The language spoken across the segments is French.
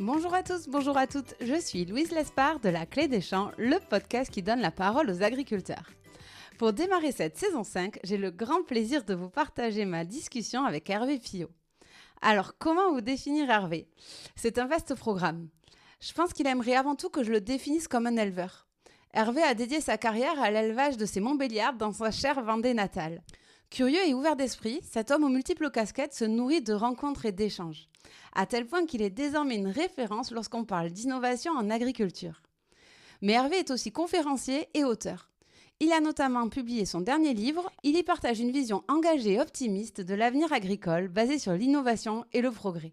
Bonjour à tous, bonjour à toutes, je suis Louise Lespard de La Clé des Champs, le podcast qui donne la parole aux agriculteurs. Pour démarrer cette saison 5, j'ai le grand plaisir de vous partager ma discussion avec Hervé Pillot. Alors, comment vous définir Hervé ? C'est un vaste programme. Je pense qu'il aimerait avant tout que je le définisse comme un éleveur. Hervé a dédié sa carrière à l'élevage de ses Montbéliardes dans sa chère Vendée natale. Curieux et ouvert d'esprit, cet homme aux multiples casquettes se nourrit de rencontres et d'échanges, à tel point qu'il est désormais une référence lorsqu'on parle d'innovation en agriculture. Mais Hervé est aussi conférencier et auteur. Il a notamment publié son dernier livre. Il y partage une vision engagée et optimiste de l'avenir agricole basée sur l'innovation et le progrès.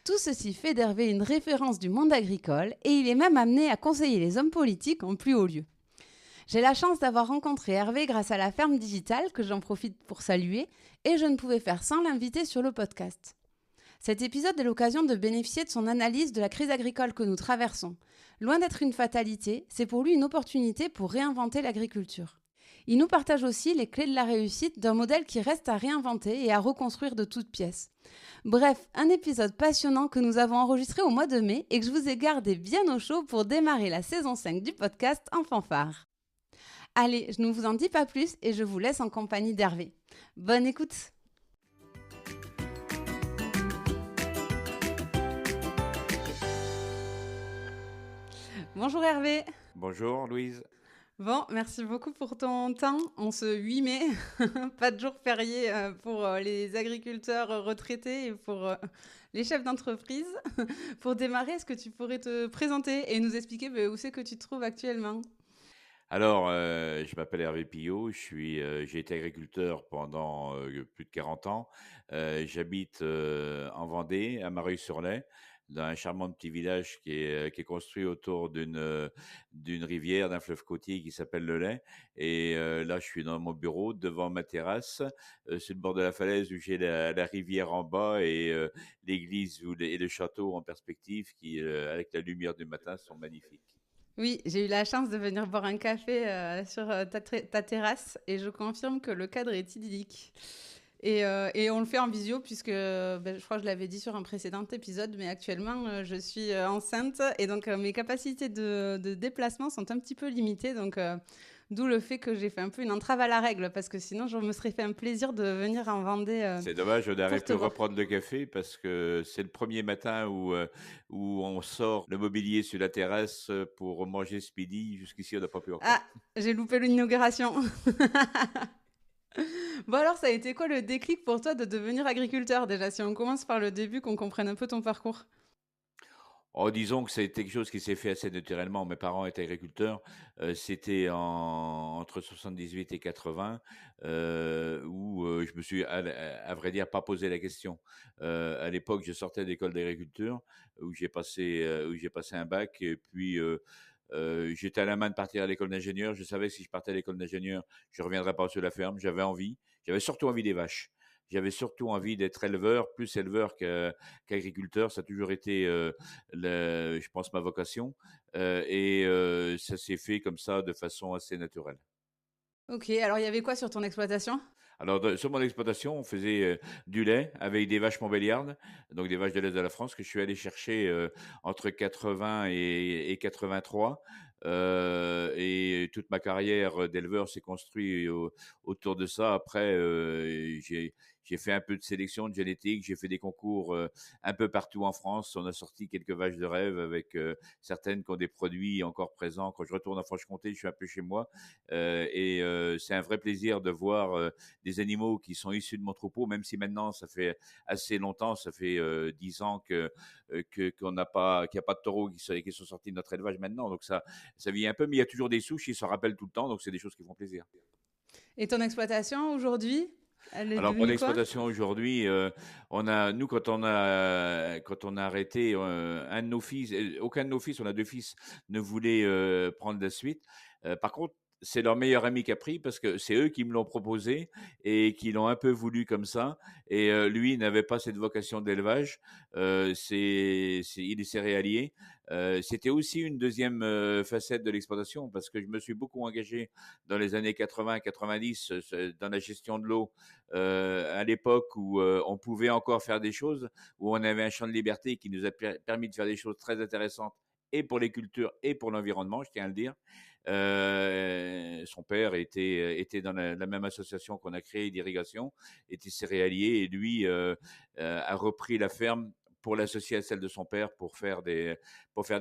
Tout ceci fait d'Hervé une référence du monde agricole et il est même amené à conseiller les hommes politiques en plus haut lieu. J'ai la chance d'avoir rencontré Hervé grâce à la ferme digitale que j'en profite pour saluer et je ne pouvais faire sans l'inviter sur le podcast. Cet épisode est l'occasion de bénéficier de son analyse de la crise agricole que nous traversons. Loin d'être une fatalité, c'est pour lui une opportunité pour réinventer l'agriculture. Il nous partage aussi les clés de la réussite d'un modèle qui reste à réinventer et à reconstruire de toutes pièces. Bref, un épisode passionnant que nous avons enregistré au mois de mai et que je vous ai gardé bien au chaud pour démarrer la saison 5 du podcast en fanfare. Allez, je ne vous en dis pas plus et je vous laisse en compagnie d'Hervé. Bonne écoute! Bonjour Hervé. Bonjour Louise. Bon, merci beaucoup pour ton temps. En ce 8 mai, pas de jour férié pour les agriculteurs retraités et pour les chefs d'entreprise. Pour démarrer, est-ce que tu pourrais te présenter et nous expliquer où c'est que tu te trouves actuellement ? Alors, je m'appelle Hervé Pillot, j'ai été agriculteur pendant plus de 40 ans. J'habite en Vendée, à Mareuil-sur-Lay, dans un charmant petit village qui est construit autour d'une rivière, d'un fleuve côtier qui s'appelle le Lay. Et là, je suis dans mon bureau, devant ma terrasse, sur le bord de la falaise où j'ai la rivière en bas et l'église et le château en perspective qui, avec la lumière du matin, sont magnifiques. Oui, j'ai eu la chance de venir boire un café sur ta terrasse et je confirme que le cadre est idyllique. Et on le fait en visio puisque je crois que je l'avais dit sur un précédent épisode, mais actuellement je suis enceinte et donc mes capacités de déplacement sont un petit peu limitées. Donc d'où le fait que j'ai fait un peu une entrave à la règle parce que sinon je me serais fait un plaisir de venir en Vendée. C'est dommage, on n'aurait Pour te pu voir. reprendre le café parce que c'est le premier matin où on sort le mobilier sur la terrasse pour manger ce midi. Jusqu'ici, on n'a pas pu encore. Ah, j'ai loupé l'inauguration. Bon alors, ça a été quoi le déclic pour toi de devenir agriculteur déjà, si on commence par le début, qu'on comprenne un peu ton parcours? Oh, disons que c'est quelque chose qui s'est fait assez naturellement. Mes parents étaient agriculteurs. C'était entre 78 et 80, où je me suis, à vrai dire, pas posé la question. À l'époque, je sortais d'école d'agriculture, où j'ai passé un bac, et puis j'étais à la main de partir à l'école d'ingénieur. Je savais que si je partais à l'école d'ingénieur, je ne reviendrais pas sur la ferme. J'avais surtout envie des vaches. J'avais surtout envie d'être éleveur, plus éleveur qu'agriculteur. Ça a toujours été, je pense, ma vocation. Et ça s'est fait comme ça, de façon assez naturelle. Ok, alors il y avait quoi sur ton exploitation? Alors, sur mon exploitation, on faisait du lait avec des vaches Montbéliardes, donc des vaches de l'Est de la France, que je suis allé chercher entre 80 et 83. Et toute ma carrière d'éleveur s'est construite autour de ça. Après, j'ai fait un peu de sélection de génétique, j'ai fait des concours un peu partout en France. On a sorti quelques vaches de rêve avec certaines qui ont des produits encore présents. Quand je retourne en Franche-Comté, je suis un peu chez moi. Et c'est un vrai plaisir de voir des animaux qui sont issus de mon troupeau, même si maintenant ça fait assez longtemps, ça fait 10 ans qu'on n'a pas, qu'il n'y a pas de taureaux qui sont sortis de notre élevage maintenant. Donc ça vit un peu, mais il y a toujours des souches, ils se rappellent tout le temps, donc c'est des choses qui font plaisir. Et ton exploitation aujourd'hui, elle est Alors pour devenue quoi? l'exploitation aujourd'hui, nous quand on a arrêté un de nos fils, aucun de nos fils, on a deux fils, ne voulait prendre la suite. Par contre, c'est leur meilleur ami qui a pris parce que c'est eux qui me l'ont proposé et qui l'ont un peu voulu comme ça. Et lui n'avait pas cette vocation d'élevage. Il est céréalier. C'était aussi une deuxième facette de l'exploitation parce que je me suis beaucoup engagé dans les années 80-90 dans la gestion de l'eau à l'époque où on pouvait encore faire des choses, où on avait un champ de liberté qui nous a permis de faire des choses très intéressantes et pour les cultures et pour l'environnement, je tiens à le dire. Son père était dans la même association qu'on a créée d'irrigation, était céréalier et lui a repris la ferme pour l'associer à celle de son père pour faire des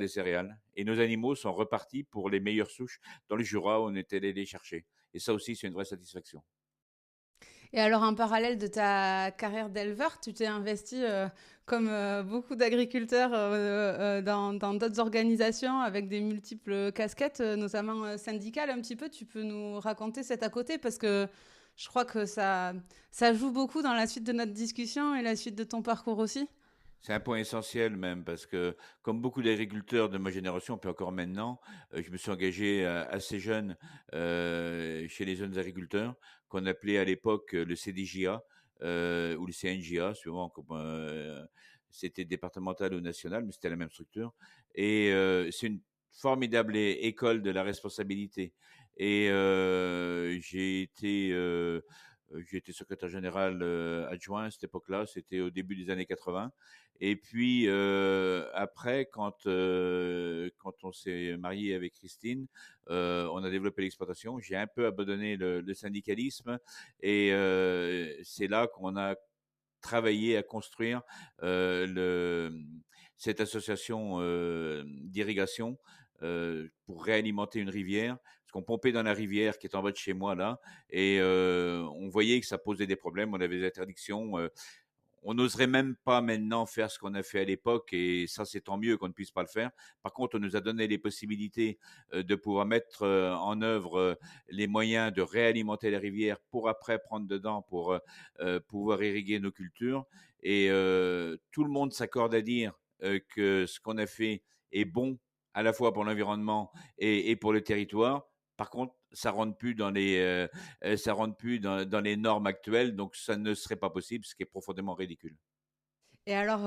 céréales. Et nos animaux sont repartis pour les meilleures souches dans le Jura où on était allé les chercher. Et ça aussi, c'est une vraie satisfaction. Et alors, en parallèle de ta carrière d'éleveur, tu t'es investi, comme beaucoup d'agriculteurs, dans d'autres organisations avec des multiples casquettes, notamment syndicales un petit peu. Tu peux nous raconter cet à côté parce que je crois que ça joue beaucoup dans la suite de notre discussion et la suite de ton parcours aussi. C'est un point essentiel même parce que, comme beaucoup d'agriculteurs de ma génération, puis encore maintenant, je me suis engagé assez jeune chez les jeunes agriculteurs, qu'on appelait à l'époque le CDJA ou le CNJA, suivant comme c'était départemental ou national, mais c'était la même structure. Et c'est une formidable école de la responsabilité. Et j'ai été secrétaire général adjoint à cette époque-là, c'était au début des années 80. Et puis après, quand on s'est marié avec Christine, on a développé l'exploitation. J'ai un peu abandonné le syndicalisme et c'est là qu'on a travaillé à construire cette association d'irrigation pour réalimenter une rivière. Parce qu'on pompait dans la rivière qui est en bas de chez moi là, et on voyait que ça posait des problèmes. On avait des interdictions. On n'oserait même pas maintenant faire ce qu'on a fait à l'époque, et ça, c'est tant mieux qu'on ne puisse pas le faire. Par contre, on nous a donné les possibilités de pouvoir mettre en œuvre les moyens de réalimenter la rivière pour après prendre dedans pour pouvoir irriguer nos cultures. Et tout le monde s'accorde à dire que ce qu'on a fait est bon à la fois pour l'environnement et pour le territoire. Par contre, ça rentre plus dans les normes actuelles, donc ça ne serait pas possible, ce qui est profondément ridicule. Et alors,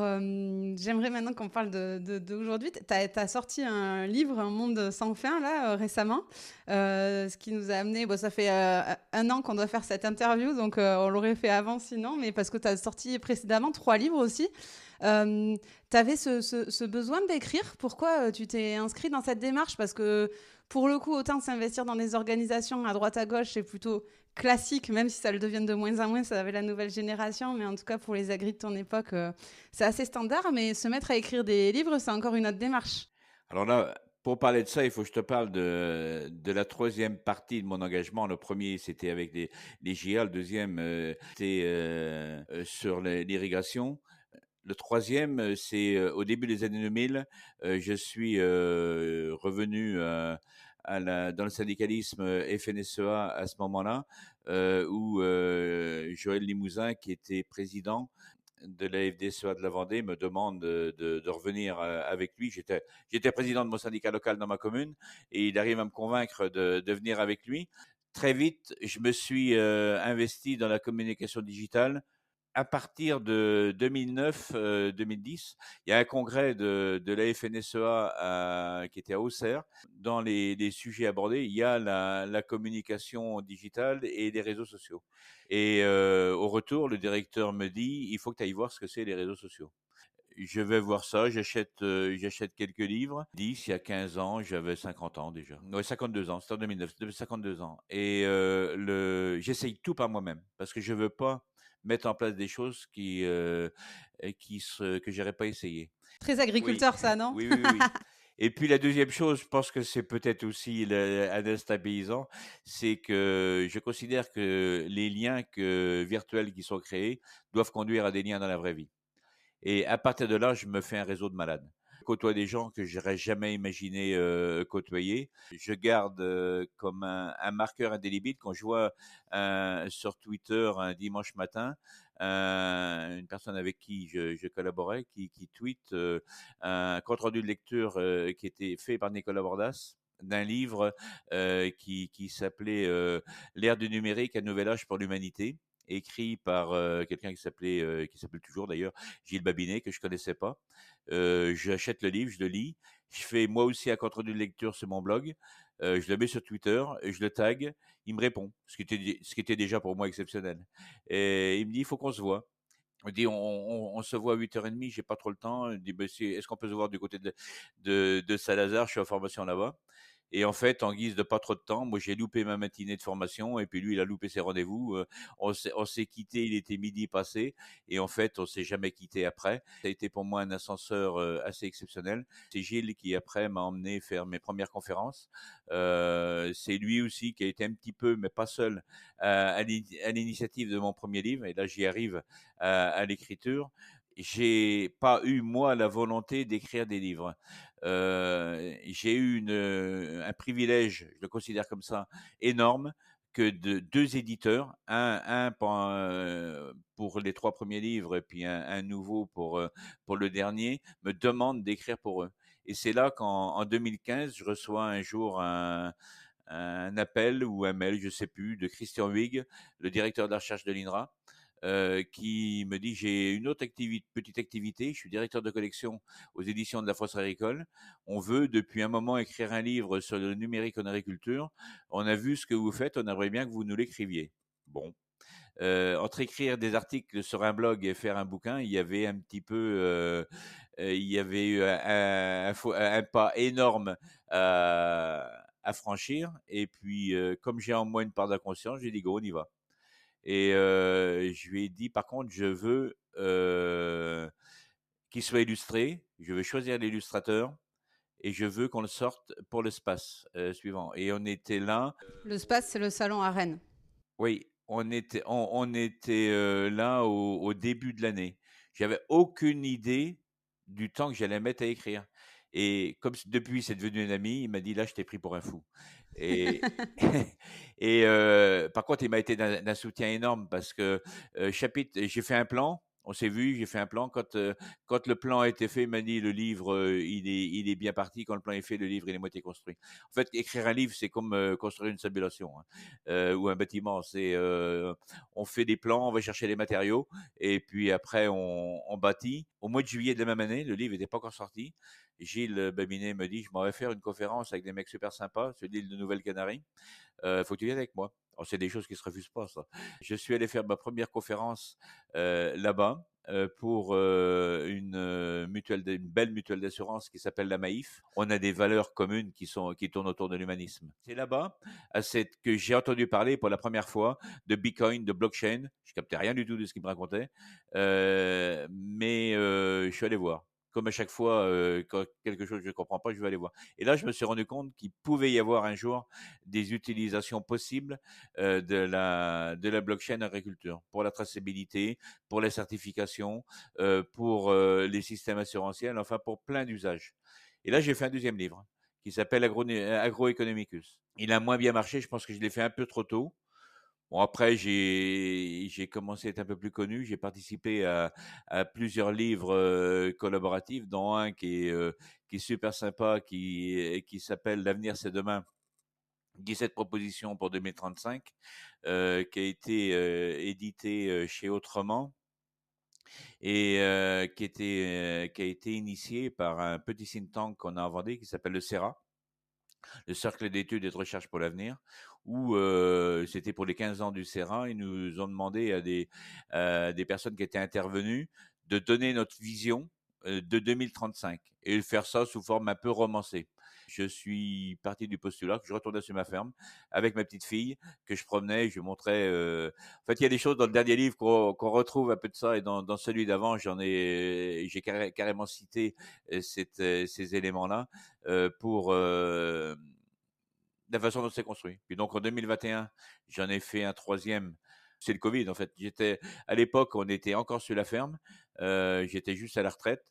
j'aimerais maintenant qu'on parle d'aujourd'hui. Tu as sorti un livre, Un monde sans fin, là, récemment, ce qui nous a amené, bon, ça fait 1 an qu'on doit faire cette interview, donc on l'aurait fait avant sinon, mais parce que tu as sorti précédemment 3 livres aussi. Tu avais ce besoin d'écrire. Pourquoi tu t'es inscrit dans cette démarche? Parce que pour le coup, autant s'investir dans des organisations à droite à gauche, c'est plutôt classique, même si ça le devient de moins en moins, ça avait la nouvelle génération, mais en tout cas pour les agris de ton époque, c'est assez standard, mais se mettre à écrire des livres, c'est encore une autre démarche. Alors là, pour parler de ça, il faut que je te parle de la troisième partie de mon engagement. Le premier, c'était avec les GIA. Le deuxième, c'était sur l'irrigation. Le troisième, c'est au début des années 2000, je suis revenu dans le syndicalisme FNSEA à ce moment-là, où Joël Limousin, qui était président de la FDSEA de la Vendée, me demande de revenir avec lui. J'étais président de mon syndicat local dans ma commune et il arrive à me convaincre de venir avec lui. Très vite, je me suis investi dans la communication digitale à partir de 2009-2010, il y a un congrès de la FNSEA qui était à Auxerre. Dans les sujets abordés, il y a la communication digitale et les réseaux sociaux. Et au retour, le directeur me dit, il faut que tu ailles voir ce que c'est les réseaux sociaux. Je vais voir ça, j'achète quelques livres. 10, il y a 15 ans, j'avais 50 ans déjà. Ouais, 52 ans, c'était en 2009, 52 ans. Et j'essaye tout par moi-même parce que je veux pas mettre en place des choses que j'aurais pas essayé. Très Oui, agriculteur, ça, non? oui, oui, oui, oui. Et puis la deuxième chose, je pense que c'est peut-être aussi un instinct paysan, c'est que je considère que les liens virtuels qui sont créés doivent conduire à des liens dans la vraie vie. Et à partir de là, je me fais un réseau de malades. Je côtoie des gens que j'aurais jamais imaginé côtoyer. Je garde comme un marqueur indélébile quand je vois sur Twitter un dimanche matin une personne avec qui je collaborais qui tweet un compte rendu de lecture qui était fait par Nicolas Bordas d'un livre qui s'appelait L'ère du numérique, un nouvel âge pour l'humanité, écrit par quelqu'un qui s'appelle toujours d'ailleurs, Gilles Babinet, que je connaissais pas. J'achète le livre, je le lis. Je fais moi aussi un compte rendu de lecture sur mon blog. Je le mets sur Twitter, je le tag, il me répond, ce qui était déjà pour moi exceptionnel. Et il me dit, il faut qu'on se voit. On dit, on se voit à 8h30, j'ai pas trop le temps. Il dit, ben, est-ce qu'on peut se voir du côté de Saint-Lazare? Je suis en formation là-bas. Et en fait, en guise de pas trop de temps, moi j'ai loupé ma matinée de formation et puis lui il a loupé ses rendez-vous. On s'est quitté, il était midi passé et en fait on s'est jamais quitté après. Ça a été pour moi un ascenseur assez exceptionnel. C'est Gilles qui après m'a emmené faire mes premières conférences. C'est lui aussi qui a été un petit peu, mais pas seul, à l'initiative de mon premier livre. Et là j'y arrive à l'écriture. J'ai pas eu moi la volonté d'écrire des livres. J'ai eu un privilège, je le considère comme ça, énorme, que de deux éditeurs, un pour les 3 premiers livres et puis un nouveau pour le dernier, me demandent d'écrire pour eux. Et c'est là qu'en 2015, je reçois un jour un appel ou un mail, je sais plus, de Christian Huyghe, le directeur de la recherche de l'INRA, qui me dit: «J'ai une autre petite activité, je suis directeur de collection aux éditions de la Fosse agricole. On veut depuis un moment écrire un livre sur le numérique en agriculture. On a vu ce que vous faites, on aimerait bien que vous nous l'écriviez». Bon, entre écrire des articles sur un blog et faire un bouquin, il y avait un petit peu, il y avait eu un pas énorme à franchir et puis, comme j'ai en moi une part d'inconscience, j'ai dit: «Go, on y va». Et je lui ai dit: «Par contre, je veux, qu'il soit illustré, je veux choisir l'illustrateur et je veux qu'on le sorte pour l'espace, suivant». Et on était là, Le SPACE, c'est le salon à Rennes. oui, on était, là au début de l'année. J'avais aucune idée du temps que j'allais mettre à écrire et comme depuis c'est devenu un ami, il m'a dit: «Là, je t'ai pris pour un fou». Et et par contre, il m'a été d'un soutien énorme parce que, chapitre j'ai fait un plan, on s'est vu, j'ai fait un plan. Quand le plan a été fait, il m'a dit: «Le livre, il est bien parti. Quand le plan est fait, le livre, il est moitié construit». En fait, écrire un livre, c'est comme, construire une simulation, hein, ou un bâtiment. On fait des plans, on va chercher les matériaux et puis après on bâtit. Au mois de juillet de la même année, le livre n'était pas encore sorti. Gilles Babinet me dit: «Je m'en vais faire une conférence avec des mecs super sympas sur l'île de Nouvelle-Canarie. Faut que tu viennes avec moi». Alors, c'est des choses qui se refusent pas, ça. Je suis allé faire ma première conférence là-bas pour une belle mutuelle d'assurance qui s'appelle la Maïf. On a des valeurs communes qui tournent autour de l'humanisme. C'est là-bas que j'ai entendu parler pour la première fois de Bitcoin, de blockchain. Je captais rien du tout de ce qu'il me racontait, mais je suis allé voir. Comme à chaque fois, quand quelque chose que je ne comprends pas, je vais aller voir. Et là, je me suis rendu compte qu'il pouvait y avoir un jour des utilisations possibles de la blockchain en agriculture, pour la traçabilité, pour la certification, pour les systèmes assurantiels, enfin pour plein d'usages. Et là, j'ai fait un deuxième livre qui s'appelle Agroeconomicus. Il a moins bien marché, je pense que je l'ai fait un peu trop tôt. Bon, après, j'ai commencé à être un peu plus connu. J'ai participé à plusieurs livres collaboratifs, dont un qui est super sympa, qui s'appelle L'avenir, c'est demain. 17 propositions pour 2035, qui a été édité chez Autrement et qui a été initié par un petit think tank qu'on a en Vendée qui s'appelle le CERA, le Cercle d'études et de recherche pour l'avenir, où c'était pour les 15 ans du CERA. Ils nous ont demandé à des personnes qui étaient intervenues de donner notre vision de 2035 et de faire ça sous forme un peu romancée. Je suis parti du postulat que je retournais sur ma ferme avec ma petite fille, que je promenais, je lui montrais. En fait, il y a des choses dans le dernier livre qu'on retrouve un peu de ça, et dans celui d'avant, j'ai carrément cité ces éléments-là pour la façon dont c'est construit. Puis donc en 2021, j'en ai fait un troisième. C'est le Covid en fait. À l'époque, on était encore sur la ferme. J'étais juste à la retraite.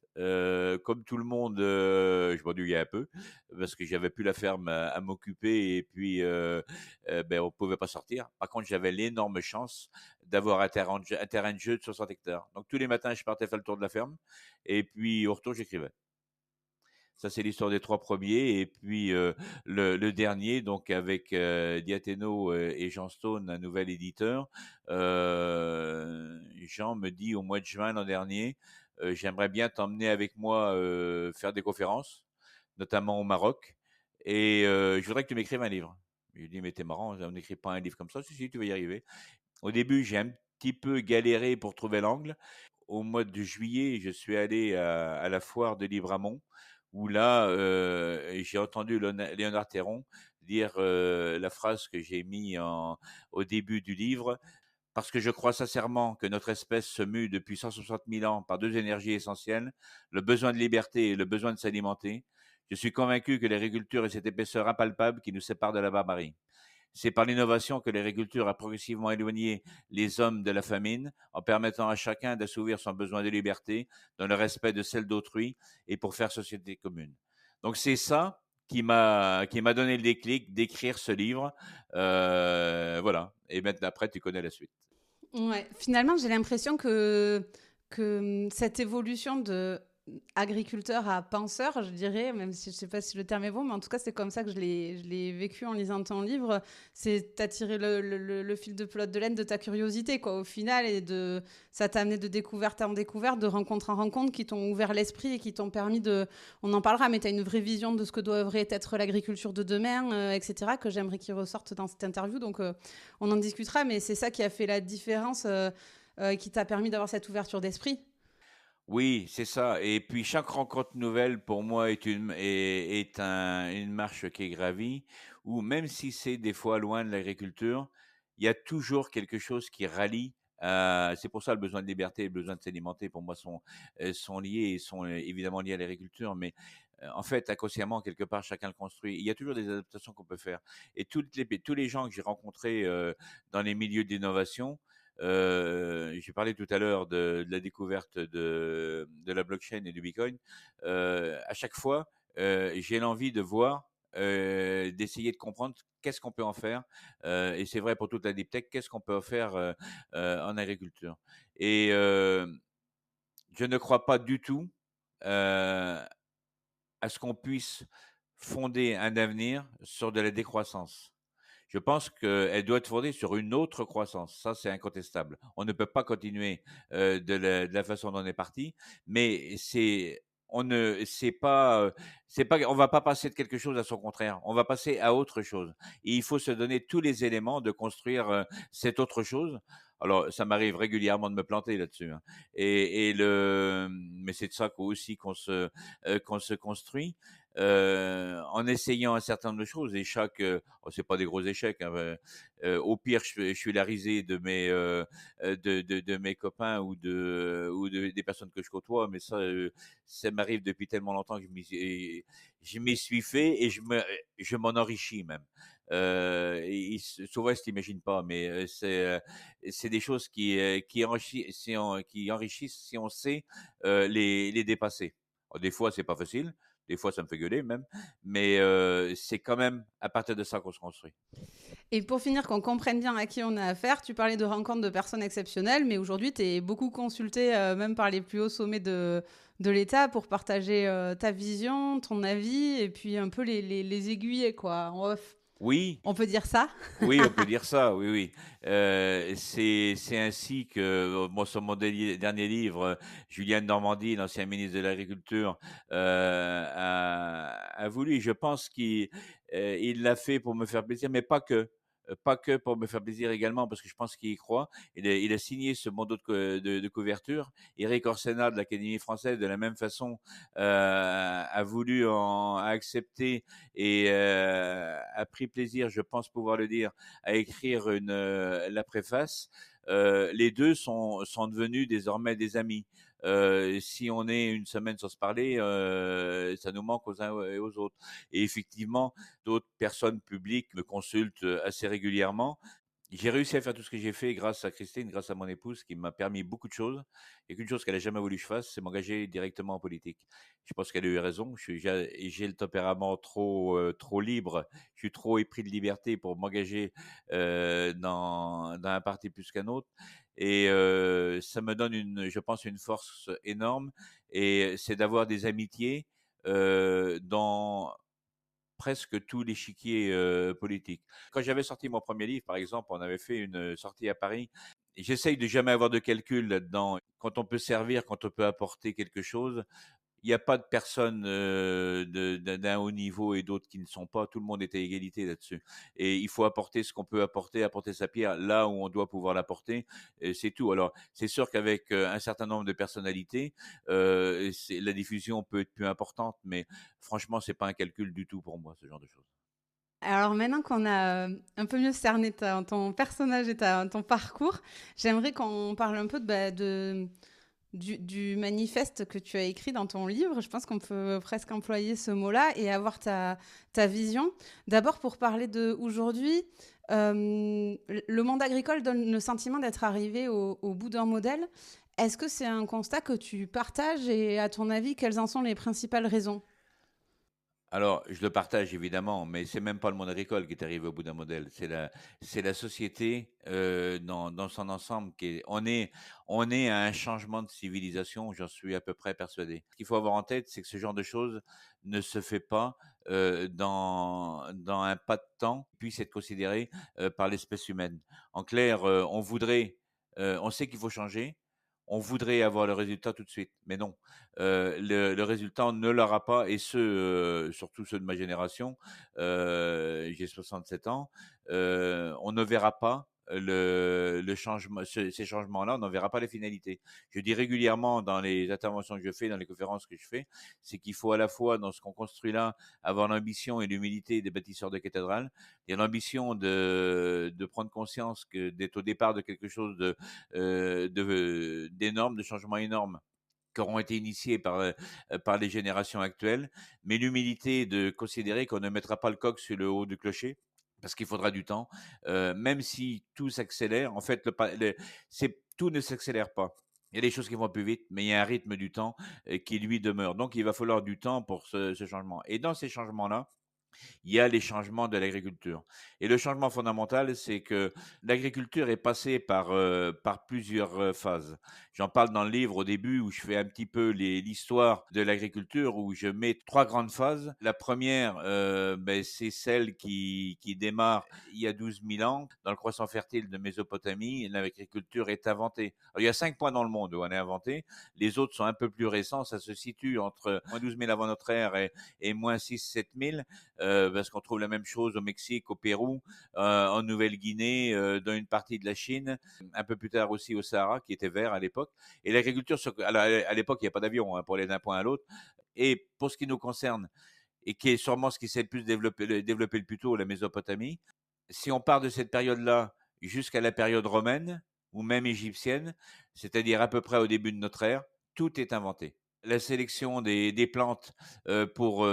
Comme tout le monde, je m'ennuyais un peu parce que j'avais plus la ferme à m'occuper et puis ben, on pouvait pas sortir. Par contre, j'avais l'énorme chance d'avoir un terrain de jeu de 60 hectares. Donc tous les matins, je partais faire le tour de la ferme et puis au retour, j'écrivais. Ça, c'est l'histoire des 3 premiers et puis, le dernier donc avec, Diathéno, et Jean Stone, un nouvel éditeur. Jean me dit au mois de juin l'an dernier: «J'aimerais bien t'emmener avec moi, faire des conférences, notamment au Maroc et je voudrais que tu m'écrives un livre». Je lui dis: «Mais tu marrant, on n'écrit pas un livre comme ça». «Si, si, tu vas y arriver». Au début, j'ai un petit peu galéré pour trouver l'angle. Au mois de juillet, je suis allé à la foire de Libramont où là, j'ai entendu Léonard Terron dire, la phrase que j'ai mis au début du livre: «Parce que je crois sincèrement que notre espèce se mue depuis 160 000 ans par 2 énergies essentielles, le besoin de liberté et le besoin de s'alimenter. Je suis convaincu que l'agriculture est cette épaisseur impalpable qui nous sépare de la barbarie. C'est par l'innovation que l'agriculture a progressivement éloigné les hommes de la famine, en permettant à chacun d'assouvir son besoin de liberté, dans le respect de celle d'autrui, et pour faire société commune». Donc c'est ça qui m'a donné le déclic d'écrire ce livre. Voilà. Et maintenant, après, tu connais la suite. Ouais, finalement, j'ai l'impression que cette évolution de agriculteur à penseur, je dirais, même si je ne sais pas si le terme est bon, mais en tout cas, c'est comme ça que je l'ai vécu en lisant ton livre. C'est t'as tiré le fil de pelote de laine de ta curiosité, quoi, au final, ça t'a amené de découverte en découverte, de rencontre en rencontre, qui t'ont ouvert l'esprit et qui t'ont permis on en parlera, mais tu as une vraie vision de ce que devrait être l'agriculture de demain, etc., que j'aimerais qu'il ressorte dans cette interview. Donc, on en discutera, mais c'est ça qui a fait la différence, qui t'a permis d'avoir cette ouverture d'esprit. Oui, c'est ça. Et puis chaque rencontre nouvelle pour moi une marche qui est gravie, où même si c'est des fois loin de l'agriculture, il y a toujours quelque chose qui rallie. C'est pour ça le besoin de liberté et le besoin de s'alimenter pour moi sont liés et sont évidemment liés à l'agriculture, mais en fait inconsciemment quelque part chacun le construit. Il y a toujours des adaptations qu'on peut faire. Et tous les gens que j'ai rencontrés dans les milieux d'innovation, j'ai parlé tout à l'heure de la découverte de la blockchain et du Bitcoin. À chaque fois, j'ai l'envie de voir, d'essayer de comprendre qu'est-ce qu'on peut en faire. Et c'est vrai pour toute la deep tech, qu'est-ce qu'on peut en faire en agriculture. Et je ne crois pas du tout à ce qu'on puisse fonder un avenir sur de la décroissance. Je pense qu'elle doit être fondée sur une autre croissance. Ça, c'est incontestable. On ne peut pas continuer de la façon dont on est parti, mais on ne, c'est pas, on va pas passer de quelque chose à son contraire. On va passer à autre chose. Et il faut se donner tous les éléments de construire cette autre chose. Alors, ça m'arrive régulièrement de me planter là-dessus, hein. Mais c'est de ça aussi qu'on se construit en essayant un certain nombre de choses. Et c'est pas des gros échecs, hein, au pire, je suis la risée de mes copains des personnes que je côtoie, mais ça m'arrive depuis tellement longtemps que je m'y suis fait et je m'en enrichis même. Souvent, ils ne s'imaginent pas, mais c'est des choses qui enrichissent si on sait les dépasser. Alors, des fois, c'est pas facile. Des fois, ça me fait gueuler même, mais c'est quand même à partir de ça qu'on se construit. Et pour finir, qu'on comprenne bien à qui on a affaire, tu parlais de rencontres de personnes exceptionnelles, mais aujourd'hui, tu es beaucoup consulté, même par les plus hauts sommets de l'État, pour partager ta vision, ton avis, et puis un peu les aiguiller, quoi. Oui, On peut dire ça. oui, on peut dire ça, oui, oui. C'est ainsi que, moi, sur mon dernier livre, Julien Normandie, l'ancien ministre de l'Agriculture, a voulu, je pense il l'a fait pour me faire plaisir, mais pas que. Pas que pour me faire plaisir également, parce que je pense qu'il y croit. Il a signé ce bandeau de couverture. Eric Orsena de l'Académie française, de la même façon, a voulu a accepté et a pris plaisir, je pense pouvoir le dire, à écrire la préface. Les deux sont devenus désormais des amis. Si on est une semaine sans se parler, ça nous manque aux uns et aux autres. Et effectivement, d'autres personnes publiques me consultent assez régulièrement. J'ai réussi à faire tout ce que j'ai fait grâce à Christine, grâce à mon épouse, qui m'a permis beaucoup de choses. Et qu'une chose qu'elle n'a jamais voulu que je fasse, c'est m'engager directement en politique. Je pense qu'elle a eu raison. J'ai le tempérament trop libre. Je suis trop épris de liberté pour m'engager dans un parti plus qu'un autre. Et ça me donne je pense, une force énorme. Et c'est d'avoir des amitiés dans presque tout l'échiquier politique. Quand j'avais sorti mon premier livre, par exemple, on avait fait une sortie à Paris. J'essaye de jamais avoir de calcul là-dedans. Quand on peut servir, quand on peut apporter quelque chose, il n'y a pas de personnes d'un haut niveau et d'autres qui ne sont pas. Tout le monde est à égalité là-dessus. Et il faut apporter ce qu'on peut apporter, apporter sa pierre là où on doit pouvoir l'apporter. Et c'est tout. Alors, c'est sûr qu'avec un certain nombre de personnalités, la diffusion peut être plus importante, mais franchement, c'est pas un calcul du tout pour moi, ce genre de choses. Alors maintenant qu'on a un peu mieux cerné ton personnage et ton parcours, j'aimerais qu'on parle un peu du manifeste que tu as écrit dans ton livre. Je pense qu'on peut presque employer ce mot-là et avoir ta vision. D'abord, pour parler de aujourd'hui, le monde agricole donne le sentiment d'être arrivé au bout d'un modèle. Est-ce que c'est un constat que tu partages et à ton avis, quelles en sont les principales raisons? Alors, je le partage évidemment, mais c'est même pas le monde agricole qui est arrivé au bout d'un modèle. C'est la société dans son ensemble on est à un changement de civilisation. J'en suis à peu près persuadé. Ce qu'il faut avoir en tête, c'est que ce genre de choses ne se fait pas dans un pas de temps qui puisse être considéré par l'espèce humaine. En clair, on sait qu'il faut changer. On voudrait avoir le résultat tout de suite, mais non. Le résultat, on ne l'aura pas, et surtout ceux de ma génération, j'ai 67 ans, on ne verra pas le changement, ces changements-là, on n'en verra pas les finalités. Je dis régulièrement dans les interventions que je fais, dans les conférences que je fais, c'est qu'il faut à la fois, dans ce qu'on construit là, avoir l'ambition et l'humilité des bâtisseurs de cathédrales. Il y a l'ambition de prendre conscience d'être au départ de quelque chose d'énorme, de changements énormes qui auront été initiés par les générations actuelles, mais l'humilité de considérer qu'on ne mettra pas le coq sur le haut du clocher, parce qu'il faudra du temps, même si tout s'accélère. En fait, tout ne s'accélère pas. Il y a des choses qui vont plus vite, mais il y a un rythme du temps qui, lui, demeure. Donc, il va falloir du temps pour ce changement. Et dans ces changements-là, il y a les changements de l'agriculture. Et le changement fondamental, c'est que l'agriculture est passée par plusieurs phases. J'en parle dans le livre au début où je fais un petit peu l'histoire de l'agriculture, où je mets trois grandes phases. La première, c'est celle qui démarre il y a 12 000 ans, dans le croissant fertile de Mésopotamie. L'agriculture est inventée. Alors, il y a 5 points dans le monde où elle est inventée. Les autres sont un peu plus récents. Ça se situe entre moins 12 000 avant notre ère et moins 6-7 000, parce qu'on trouve la même chose au Mexique, au Pérou, en Nouvelle-Guinée, dans une partie de la Chine, un peu plus tard aussi au Sahara, qui était vert à l'époque. Et l'agriculture, à l'époque, il n'y a pas d'avion pour aller d'un point à l'autre. Et pour ce qui nous concerne, et qui est sûrement ce qui s'est le plus développé le plus tôt, la Mésopotamie, si on part de cette période-là jusqu'à la période romaine, ou même égyptienne, c'est-à-dire à peu près au début de notre ère, tout est inventé. La sélection des plantes pour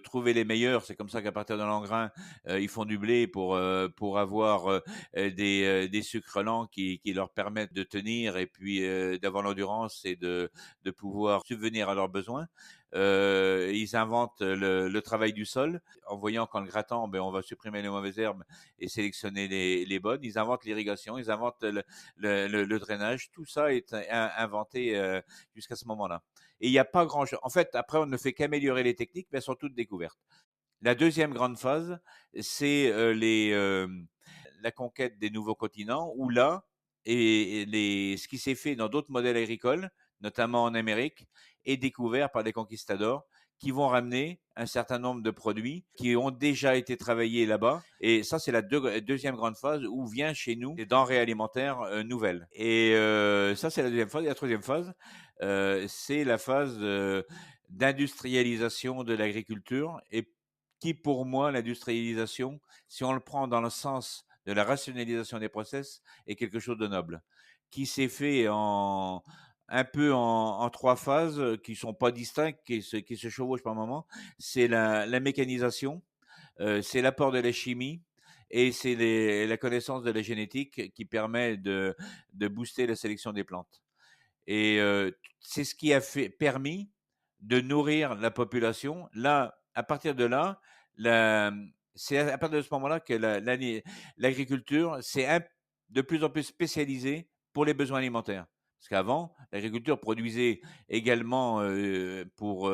trouver les meilleures, c'est comme ça qu'à partir de l'engrain, ils font du blé pour avoir des sucres lents qui leur permettent de tenir et puis d'avoir l'endurance et de pouvoir subvenir à leurs besoins. Ils inventent le travail du sol en voyant qu'en le grattant, on va supprimer les mauvaises herbes et sélectionner les bonnes. Ils inventent l'irrigation, ils inventent le drainage. Tout ça est inventé jusqu'à ce moment-là. Et il n'y a pas grand-chose. En fait, après, on ne fait qu'améliorer les techniques, mais elles sont toutes découvertes. La deuxième grande phase, c'est la conquête des nouveaux continents, où là, ce qui s'est fait dans d'autres modèles agricoles, notamment en Amérique, est découvert par les conquistadors qui vont ramener un certain nombre de produits qui ont déjà été travaillés là-bas. Et ça, c'est la deuxième grande phase où vient chez nous des denrées alimentaires nouvelles. Et ça, c'est la deuxième phase. Et la troisième phase, c'est la phase d'industrialisation de l'agriculture. Et qui, pour moi, l'industrialisation, si on le prend dans le sens de la rationalisation des process, est quelque chose de noble, qui s'est fait un peu en trois phases qui ne sont pas distinctes, qui se chevauchent par moments. C'est la mécanisation, c'est l'apport de la chimie et c'est la connaissance de la génétique qui permet de booster la sélection des plantes. Et c'est ce qui a permis de nourrir la population. Là, à partir de là, c'est à partir de ce moment-là que l'agriculture s'est de plus en plus spécialisée pour les besoins alimentaires. Parce qu'avant, l'agriculture produisait également pour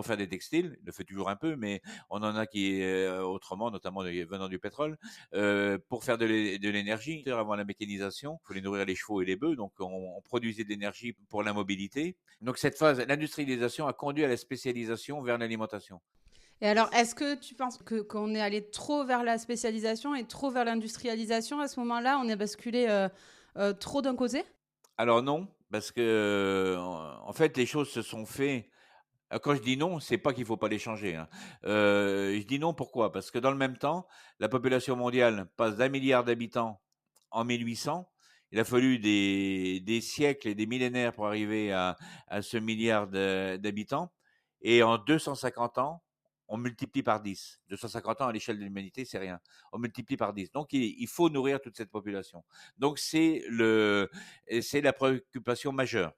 faire des textiles, il le fait toujours un peu, mais on en a qui autrement, notamment venant du pétrole, pour faire de l'énergie. Avant la mécanisation, il fallait nourrir les chevaux et les bœufs, donc on produisait de l'énergie pour la mobilité. Donc cette phase, l'industrialisation a conduit à la spécialisation vers l'alimentation. Et alors, est-ce que tu penses qu'on est allé trop vers la spécialisation et trop vers l'industrialisation à ce moment-là? On est basculé trop d'un côté? Alors non, parce que en fait, les choses se sont faites. Quand je dis non, c'est pas qu'il faut pas les changer, hein. Je dis non pourquoi? Parce que dans le même temps, la population mondiale passe d'1 milliard d'habitants en 1800. Il a fallu des siècles et des millénaires pour arriver à ce milliard d'habitants. Et en 250 ans, on multiplie par 10. 250 ans à l'échelle de l'humanité, c'est rien. On multiplie par 10. Donc, il faut nourrir toute cette population. Donc, c'est la préoccupation majeure.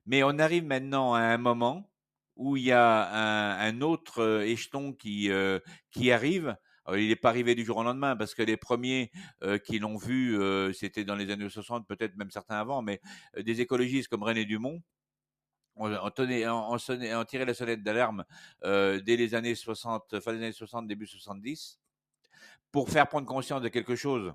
Mais on arrive maintenant à un moment où il y a un autre échelon qui arrive. Alors, il n'est pas arrivé du jour au lendemain parce que les premiers qui l'ont vu, c'était dans les années 60, peut-être même certains avant, mais des écologistes comme René Dumont on tirait la sonnette d'alarme dès les années 60, fin des années 60, début 70, pour faire prendre conscience de quelque chose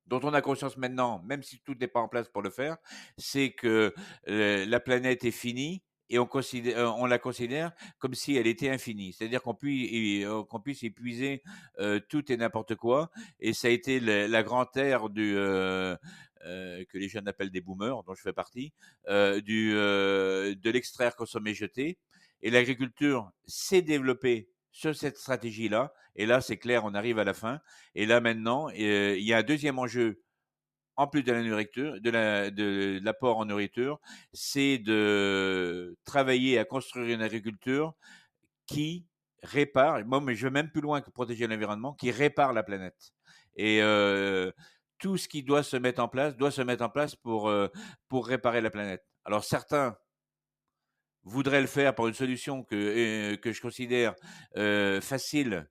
dont on a conscience maintenant, même si tout n'est pas en place pour le faire, c'est que la planète est finie et on la considère comme si elle était infinie. C'est-à-dire qu'on puisse épuiser tout et n'importe quoi. Et ça a été la grande ère que les jeunes appellent des boomers, dont je fais partie, de l'extraire, consommer, jeter. Et l'agriculture s'est développée sur cette stratégie-là. Et là, c'est clair, on arrive à la fin. Et là, maintenant, il y a un deuxième enjeu, en plus de la nourriture, de l'apport en nourriture, c'est de travailler à construire une agriculture qui répare, moi, mais je vais même plus loin que protéger l'environnement, qui répare la planète. Et tout ce qui doit se mettre en place pour réparer la planète. Alors certains voudraient le faire pour une solution que je considère facile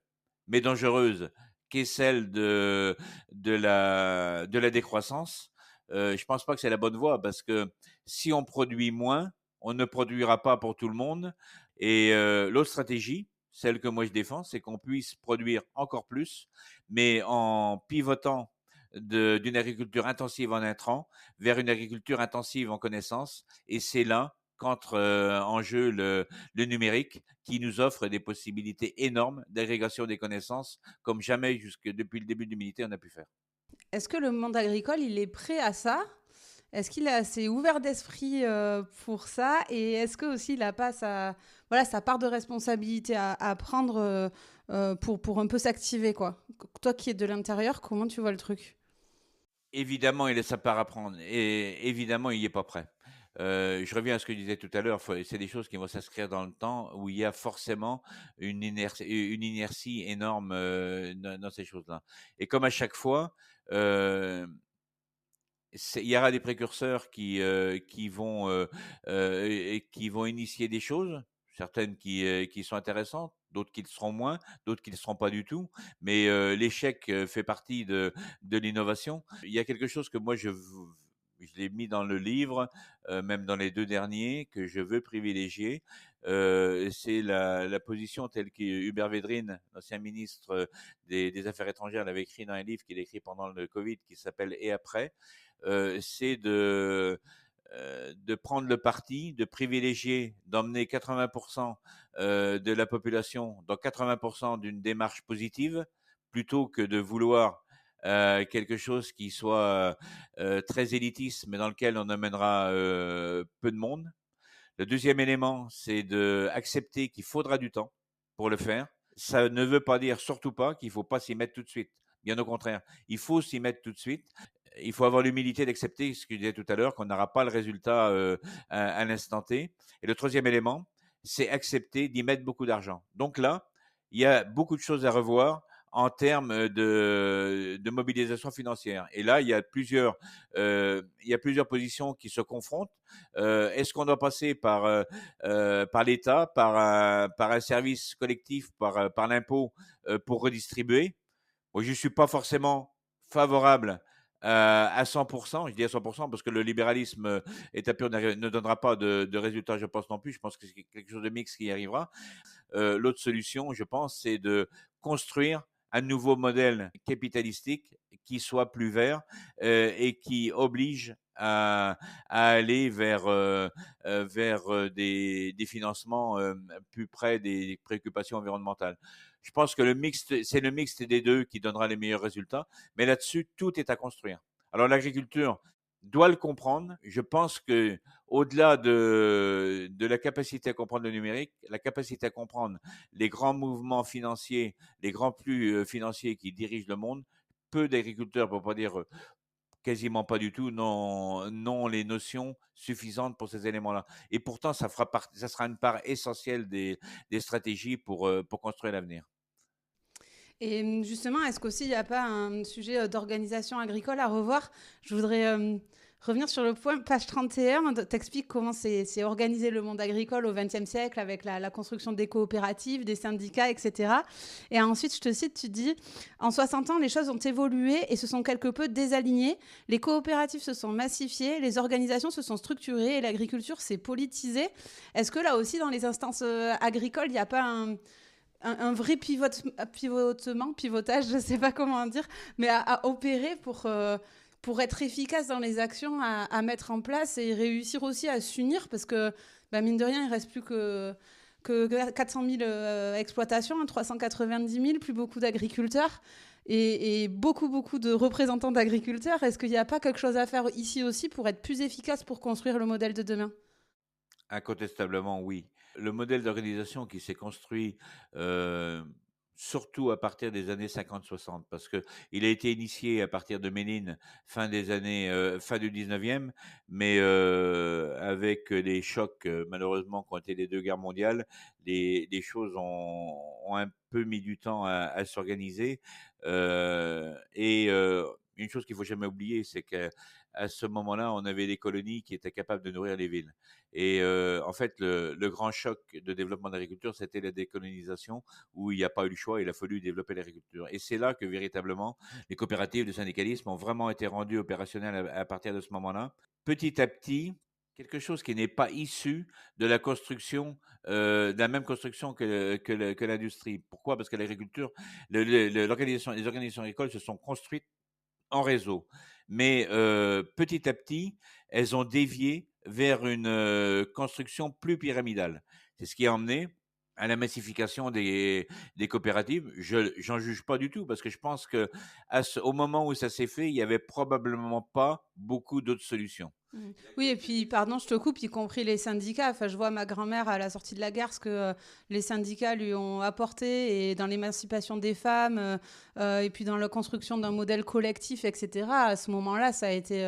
mais dangereuse, qui est celle de la décroissance. Je pense pas que c'est la bonne voie parce que si on produit moins, on ne produira pas pour tout le monde. Et l'autre stratégie, celle que moi je défends, c'est qu'on puisse produire encore plus, mais en pivotant d'une agriculture intensive en intrants vers une agriculture intensive en connaissances. Et c'est là qu'entre en jeu le numérique qui nous offre des possibilités énormes d'agrégation des connaissances comme jamais jusque depuis le début de l'humanité on a pu faire. Est-ce que le monde agricole, il est prêt à ça? Est-ce qu'il est assez ouvert d'esprit pour ça? Et est-ce que aussi il n'a pas sa part de responsabilité à prendre pour un peu s'activer, quoi? Toi qui es de l'intérieur, comment tu vois le truc? Évidemment, il a sa part à prendre et évidemment, il n'y est pas prêt. Je reviens à ce que je disais tout à l'heure, c'est des choses qui vont s'inscrire dans le temps où il y a forcément une inertie énorme dans ces choses-là. Et comme à chaque fois, euh, il y aura des précurseurs qui vont initier des choses, certaines qui sont intéressantes, d'autres qui le seront moins, d'autres qui ne le seront pas du tout. Mais l'échec fait partie de l'innovation. Il y a quelque chose que moi je l'ai mis dans le livre, même dans les deux derniers, que je veux privilégier. C'est la position telle que Hubert Védrine, l'ancien ministre des Affaires étrangères, l'avait écrit dans un livre qu'il a écrit pendant le Covid qui s'appelle Et après. C'est de prendre le parti, de privilégier, d'emmener 80% de la population dans 80% d'une démarche positive, plutôt que de vouloir quelque chose qui soit très élitiste, mais dans lequel on amènera peu de monde. Le deuxième élément, c'est d'accepter qu'il faudra du temps pour le faire. Ça ne veut pas dire surtout pas qu'il ne faut pas s'y mettre tout de suite. Bien au contraire, il faut s'y mettre tout de suite. Il faut avoir l'humilité d'accepter ce que je disais tout à l'heure, qu'on n'aura pas le résultat à l'instant T. Et le troisième élément, c'est accepter d'y mettre beaucoup d'argent. Donc là, il y a beaucoup de choses à revoir en termes de mobilisation financière. Et là, il y a plusieurs positions qui se confrontent. Est-ce qu'on doit passer par l'État, par un service collectif, par l'impôt pour redistribuer? Moi, je ne suis pas forcément favorable à 100%. Je dis à 100% parce que le libéralisme établi ne donnera pas de résultats, je pense non plus. Je pense que c'est quelque chose de mixte qui y arrivera. L'autre solution, je pense, c'est de construire un nouveau modèle capitalistique qui soit plus vert et qui oblige à aller vers des financements plus près des préoccupations environnementales. Je pense que c'est le mixte des deux qui donnera les meilleurs résultats, mais là-dessus, tout est à construire. Alors l'agriculture doit le comprendre. Je pense que au-delà de la capacité à comprendre le numérique, la capacité à comprendre les grands mouvements financiers, les grands flux financiers qui dirigent le monde, peu d'agriculteurs, pour ne pas dire quasiment pas du tout, n'ont les notions suffisantes pour ces éléments-là. Et pourtant, ça sera une part essentielle des stratégies pour construire l'avenir. Et justement, est-ce qu'aussi il n'y a pas un sujet d'organisation agricole à revoir? Je voudrais revenir sur le point, page 31, t'expliques comment c'est organisé le monde agricole au XXe siècle avec la construction des coopératives, des syndicats, etc. Et ensuite, je te cite, tu dis, en 60 ans, les choses ont évolué et se sont quelque peu désalignées. Les coopératives se sont massifiées, les organisations se sont structurées et l'agriculture s'est politisée. Est-ce que là aussi, dans les instances agricoles, il n'y a pas un vrai pivotage, je ne sais pas comment dire, mais à opérer pour être efficace dans les actions à mettre en place et réussir aussi à s'unir parce que, bah, mine de rien, il ne reste plus que 400 000 exploitations, 390 000, plus beaucoup d'agriculteurs et beaucoup, beaucoup de représentants d'agriculteurs. Est-ce qu'il n'y a pas quelque chose à faire ici aussi pour être plus efficace pour construire le modèle de demain? Incontestablement, oui. Le modèle d'organisation qui s'est construit euh, surtout à partir des années 50-60, parce que il a été initié à partir de Ménine, fin du 19e, mais avec les chocs, malheureusement, qui ont été les deux guerres mondiales, les choses ont un peu mis du temps à s'organiser. Une chose qu'il faut jamais oublier, c'est qu'à ce moment-là, on avait des colonies qui étaient capables de nourrir les villes. Et en fait, le grand choc de développement de l'agriculture, c'était la décolonisation, où il n'y a pas eu le choix, il a fallu développer l'agriculture. Et c'est là que véritablement, les coopératives, le syndicalisme ont vraiment été rendus opérationnels à partir de ce moment-là. Petit à petit, quelque chose qui n'est pas issu de la construction, de la même construction que l'industrie. Pourquoi? Parce que l'agriculture, les organisations agricoles se sont construites en réseau. Mais petit à petit, elles ont dévié vers une construction plus pyramidale. C'est ce qui a emmené à la massification des coopératives. J'en juge pas du tout parce que je pense que au moment où ça s'est fait, il y avait probablement pas beaucoup d'autres solutions. Oui, et puis, pardon, je te coupe, y compris les syndicats. Enfin, je vois ma grand-mère à la sortie de la guerre, ce que les syndicats lui ont apporté, et dans l'émancipation des femmes, et puis dans la construction d'un modèle collectif, etc. À ce moment-là, ça a été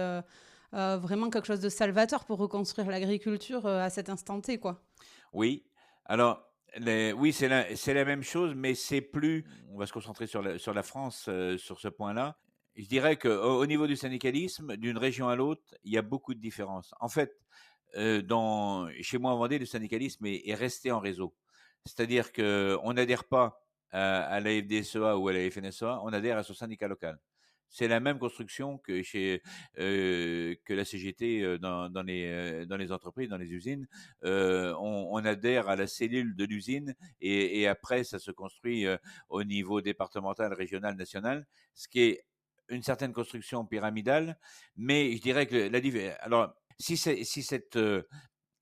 vraiment quelque chose de salvateur pour reconstruire l'agriculture à cet instant T, quoi. Oui. Alors, oui, c'est la même chose, mais c'est plus. On va se concentrer sur la France sur ce point-là. Je dirais qu'au niveau du syndicalisme, d'une région à l'autre, il y a beaucoup de différences. En fait, chez moi en Vendée, le syndicalisme est resté en réseau. C'est-à-dire qu'on n'adhère pas à la FDSEA ou à la FNSEA, on adhère à son syndicat local. C'est la même construction que la CGT dans les entreprises, dans les usines. On adhère à la cellule de l'usine et après, ça se construit au niveau départemental, régional, national, ce qui est une certaine construction pyramidale, mais je dirais que alors, si cette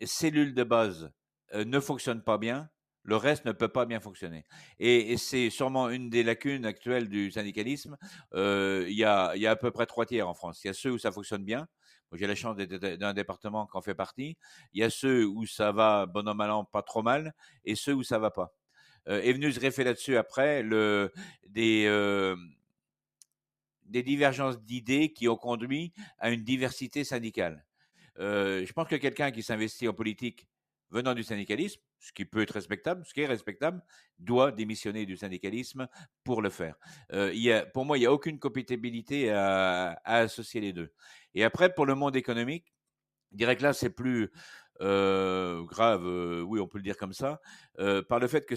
cellule de base ne fonctionne pas bien, le reste ne peut pas bien fonctionner. Et c'est sûrement une des lacunes actuelles du syndicalisme. Il y a à peu près 3 tiers en France. Il y a ceux où ça fonctionne bien. Moi, j'ai la chance d'être d'un département qui en fait partie. Il y a ceux où ça va, bon an, mal an, pas trop mal, et ceux où ça va pas. Est venu se greffer là-dessus après des, euh, des divergences d'idées qui ont conduit à une diversité syndicale. Je pense que quelqu'un qui s'investit en politique venant du syndicalisme, ce qui peut être respectable, ce qui est respectable, doit démissionner du syndicalisme pour le faire. Pour moi, il n'y a aucune compatibilité à associer les deux. Et après, pour le monde économique, je dirais que là, c'est plus grave, oui, on peut le dire comme ça, par le fait que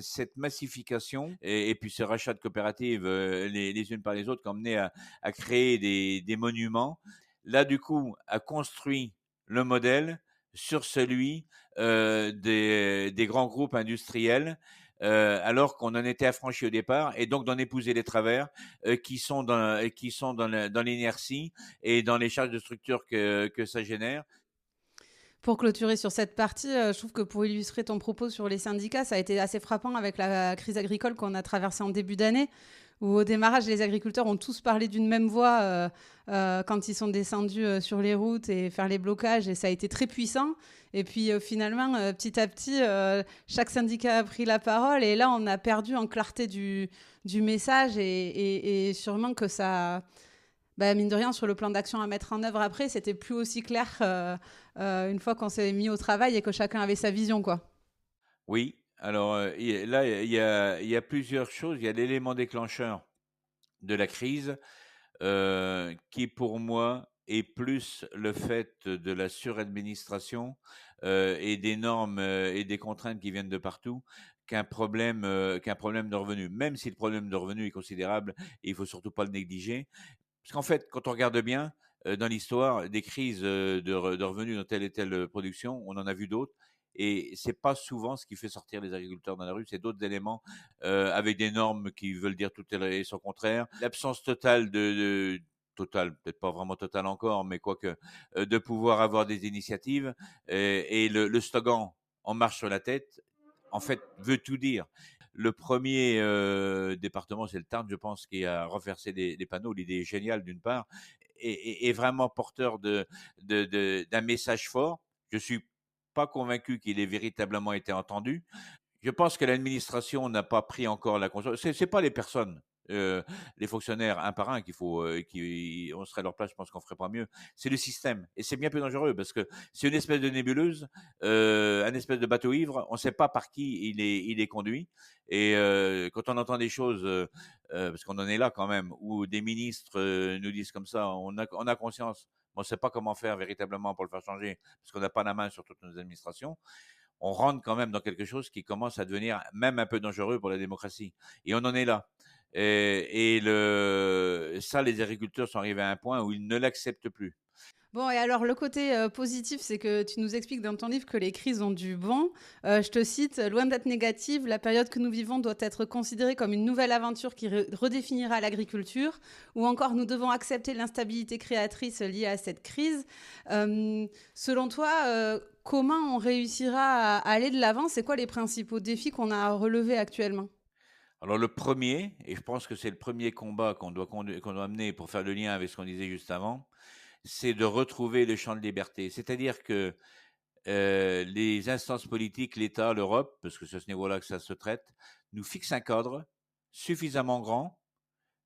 cette massification et puis ce rachat de coopératives les unes par les autres qui ont mené à créer des monuments, là du coup a construit le modèle sur celui des grands groupes industriels, alors qu'on en était affranchi au départ, et donc d'en épouser les travers qui sont dans l'inertie et dans les charges de structure que ça génère. Pour clôturer sur cette partie, je trouve que pour illustrer ton propos sur les syndicats, ça a été assez frappant avec la crise agricole qu'on a traversée en début d'année, où au démarrage, les agriculteurs ont tous parlé d'une même voix quand ils sont descendus sur les routes et faire les blocages, et ça a été très puissant. Et puis finalement, petit à petit, chaque syndicat a pris la parole, et là, on a perdu en clarté du message, et sûrement que ça... Bah, mine de rien, sur le plan d'action à mettre en œuvre après, c'était plus aussi clair une fois qu'on s'est mis au travail et que chacun avait sa vision, quoi. Oui, alors là, il y a plusieurs choses. Il y a l'élément déclencheur de la crise qui, pour moi, est plus le fait de la suradministration et des normes et des contraintes qui viennent de partout qu'un problème de revenu. Même si le problème de revenu est considérable, et il faut surtout pas le négliger. Parce qu'en fait, quand on regarde bien, dans l'histoire, des crises de revenus dans telle et telle production, on en a vu d'autres. Et c'est pas souvent ce qui fait sortir les agriculteurs dans la rue, c'est d'autres éléments avec des normes qui veulent dire tout et son contraire. L'absence totale totale, peut-être pas vraiment totale encore, mais quoique, de pouvoir avoir des initiatives et le slogan "On marche sur la tête", en fait, veut tout dire. Le premier département, c'est le Tarn, je pense, qui a reversé des panneaux. L'idée est géniale, d'une part, et vraiment porteur d'un message fort. Je suis pas convaincu qu'il ait véritablement été entendu. Je pense que l'administration n'a pas pris encore la conscience. C'est pas les personnes, les fonctionnaires un par un qu'il faut, qui on serait à leur place, je pense qu'on ferait pas mieux. C'est le système, et c'est bien plus dangereux parce que c'est une espèce de nébuleuse, un espèce de bateau ivre. On ne sait pas par qui il est conduit, et quand on entend des choses, parce qu'on en est là quand même, où des ministres nous disent comme ça, on a conscience, mais on ne sait pas comment faire véritablement pour le faire changer, parce qu'on n'a pas la main sur toutes nos administrations. On rentre quand même dans quelque chose qui commence à devenir même un peu dangereux pour la démocratie. Et on en est là. Ça, les agriculteurs sont arrivés à un point où ils ne l'acceptent plus. Bon, et alors le côté positif, c'est que tu nous expliques dans ton livre que les crises ont du bon. Je te cite, loin d'être négative, la période que nous vivons doit être considérée comme une nouvelle aventure qui redéfinira l'agriculture, ou encore nous devons accepter l'instabilité créatrice liée à cette crise. Selon toi, comment on réussira à aller de l'avant? C'est quoi les principaux défis qu'on a à relever actuellement? Alors le premier, et je pense que c'est le premier combat qu'on doit mener pour faire le lien avec ce qu'on disait juste avant, c'est de retrouver le champ de liberté. C'est-à-dire que les instances politiques, l'État, l'Europe, parce que c'est à ce niveau-là que ça se traite, nous fixent un cadre suffisamment grand,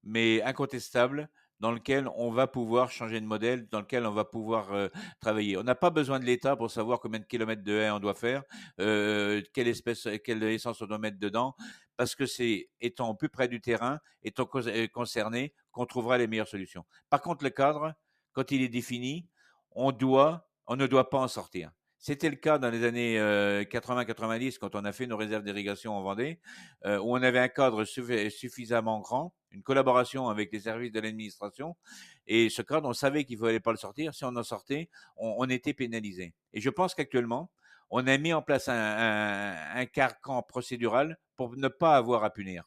mais incontestable, dans lequel on va pouvoir changer de modèle, dans lequel on va pouvoir travailler. On n'a pas besoin de l'État pour savoir combien de kilomètres de haies on doit faire, quelle essence on doit mettre dedans, parce que c'est étant au plus près du terrain, étant concerné, qu'on trouvera les meilleures solutions. Par contre, le cadre, quand il est défini, on ne doit pas en sortir. C'était le cas dans les années 80-90, quand on a fait nos réserves d'irrigation en Vendée, où on avait un cadre suffisamment grand, une collaboration avec les services de l'administration, et ce cadre, on savait qu'il ne fallait pas le sortir. Si on en sortait, on était pénalisé. Et je pense qu'actuellement, on a mis en place un carcan procédural pour ne pas avoir à punir.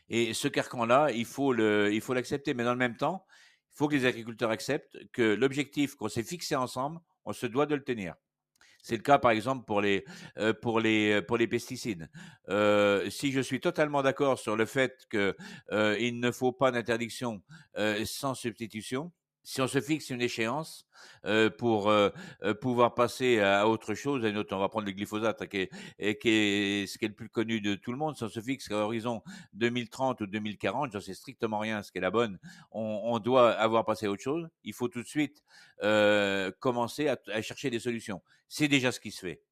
Et ce carcan-là, il faut l'accepter. Mais dans le même temps, il faut que les agriculteurs acceptent que l'objectif qu'on s'est fixé ensemble, on se doit de le tenir. C'est le cas, par exemple, pour les pesticides. Si je suis totalement d'accord sur le fait qu'il ne faut pas d'interdiction sans substitution, si on se fixe une échéance pour pouvoir passer à autre chose, on va prendre le glyphosate, qui est ce qui est le plus connu de tout le monde. Si on se fixe à horizon 2030 ou 2040, j'en sais strictement rien, ce qui est la bonne, on doit avoir passé à autre chose. Il faut tout de suite commencer à chercher des solutions. C'est déjà ce qui se fait.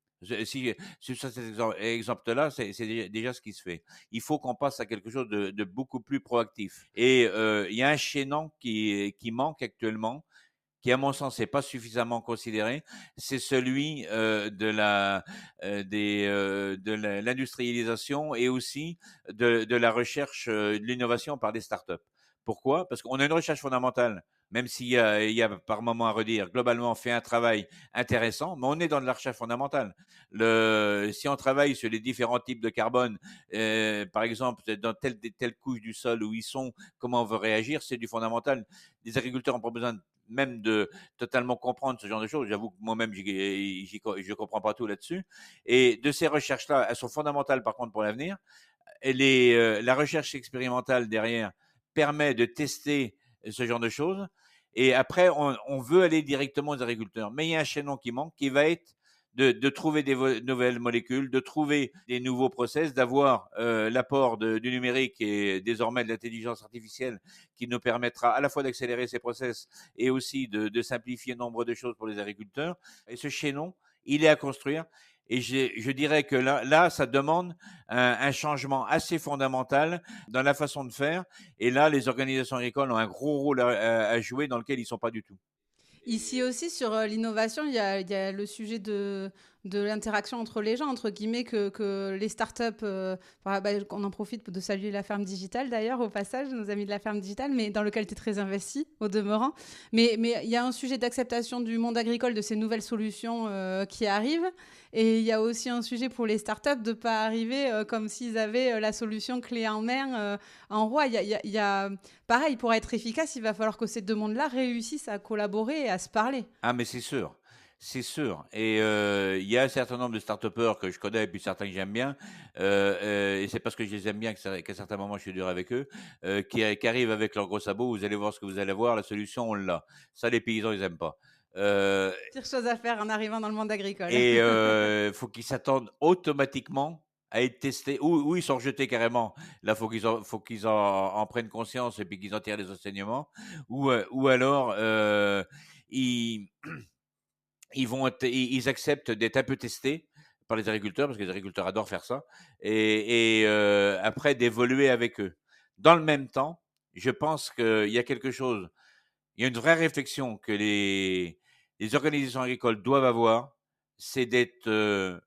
Sur cet exemple-là, c'est déjà ce qui se fait. Il faut qu'on passe à quelque chose de beaucoup plus proactif. Et il y a un chaînon qui manque actuellement, qui, à mon sens, n'est pas suffisamment considéré, c'est celui de l'industrialisation et aussi de la recherche, de l'innovation par des startups. Pourquoi? Parce qu'on a une recherche fondamentale, même il y a par moment à redire, globalement, on fait un travail intéressant, mais on est dans de la recherche fondamentale. Si on travaille sur les différents types de carbone, par exemple, dans telle couche du sol où ils sont, comment on veut réagir, c'est du fondamental. Les agriculteurs n'ont pas besoin même de totalement comprendre ce genre de choses. J'avoue que moi-même, je ne comprends pas tout là-dessus. Et de ces recherches-là, elles sont fondamentales par contre pour l'avenir. La recherche expérimentale derrière permet de tester ce genre de choses. Et après, on veut aller directement aux agriculteurs. Mais il y a un chaînon qui manque, qui va être de trouver des nouvelles molécules, de trouver des nouveaux process, d'avoir l'apport du numérique et désormais de l'intelligence artificielle qui nous permettra à la fois d'accélérer ces process et aussi de simplifier nombre de choses pour les agriculteurs. Et ce chaînon, il est à construire. Et je dirais que là, ça demande un changement assez fondamental dans la façon de faire. Et là, les organisations agricoles ont un gros rôle à jouer dans lequel ils ne sont pas du tout. Ici aussi, sur l'innovation, il y a le sujet de l'interaction entre les gens, entre guillemets, que les startups, on en profite de saluer la ferme digitale d'ailleurs, au passage, nos amis de la ferme digitale, mais dans lequel tu es très investi, au demeurant. Mais il y a un sujet d'acceptation du monde agricole de ces nouvelles solutions qui arrivent. Et il y a aussi un sujet pour les startups de ne pas arriver comme s'ils avaient la solution clé en main en roi. Il y a pareil, pour être efficace, il va falloir que ces deux mondes-là réussissent à collaborer et à se parler. Ah, mais c'est sûr. C'est sûr. Et il y a un certain nombre de start-upers que je connais et puis certains que j'aime bien. Et c'est parce que je les aime bien qu'à certains moments je suis dur avec eux, qui arrivent avec leurs gros sabots. Vous allez voir ce que vous allez voir. La solution, on l'a. Ça, les paysans, ils n'aiment pas. Euh, Pire chose à faire en arrivant dans le monde agricole. et faut qu'ils s'attendent automatiquement à être testés ou ils sont rejetés carrément. Là, faut qu'ils en prennent conscience et puis qu'ils en tirent les enseignements. Ou alors, ils, ils acceptent d'être un peu testés par les agriculteurs, parce que les agriculteurs adorent faire ça, et après d'évoluer avec eux. Dans le même temps, je pense qu'il y a quelque chose, il y a une vraie réflexion que les organisations agricoles doivent avoir, c'est d'être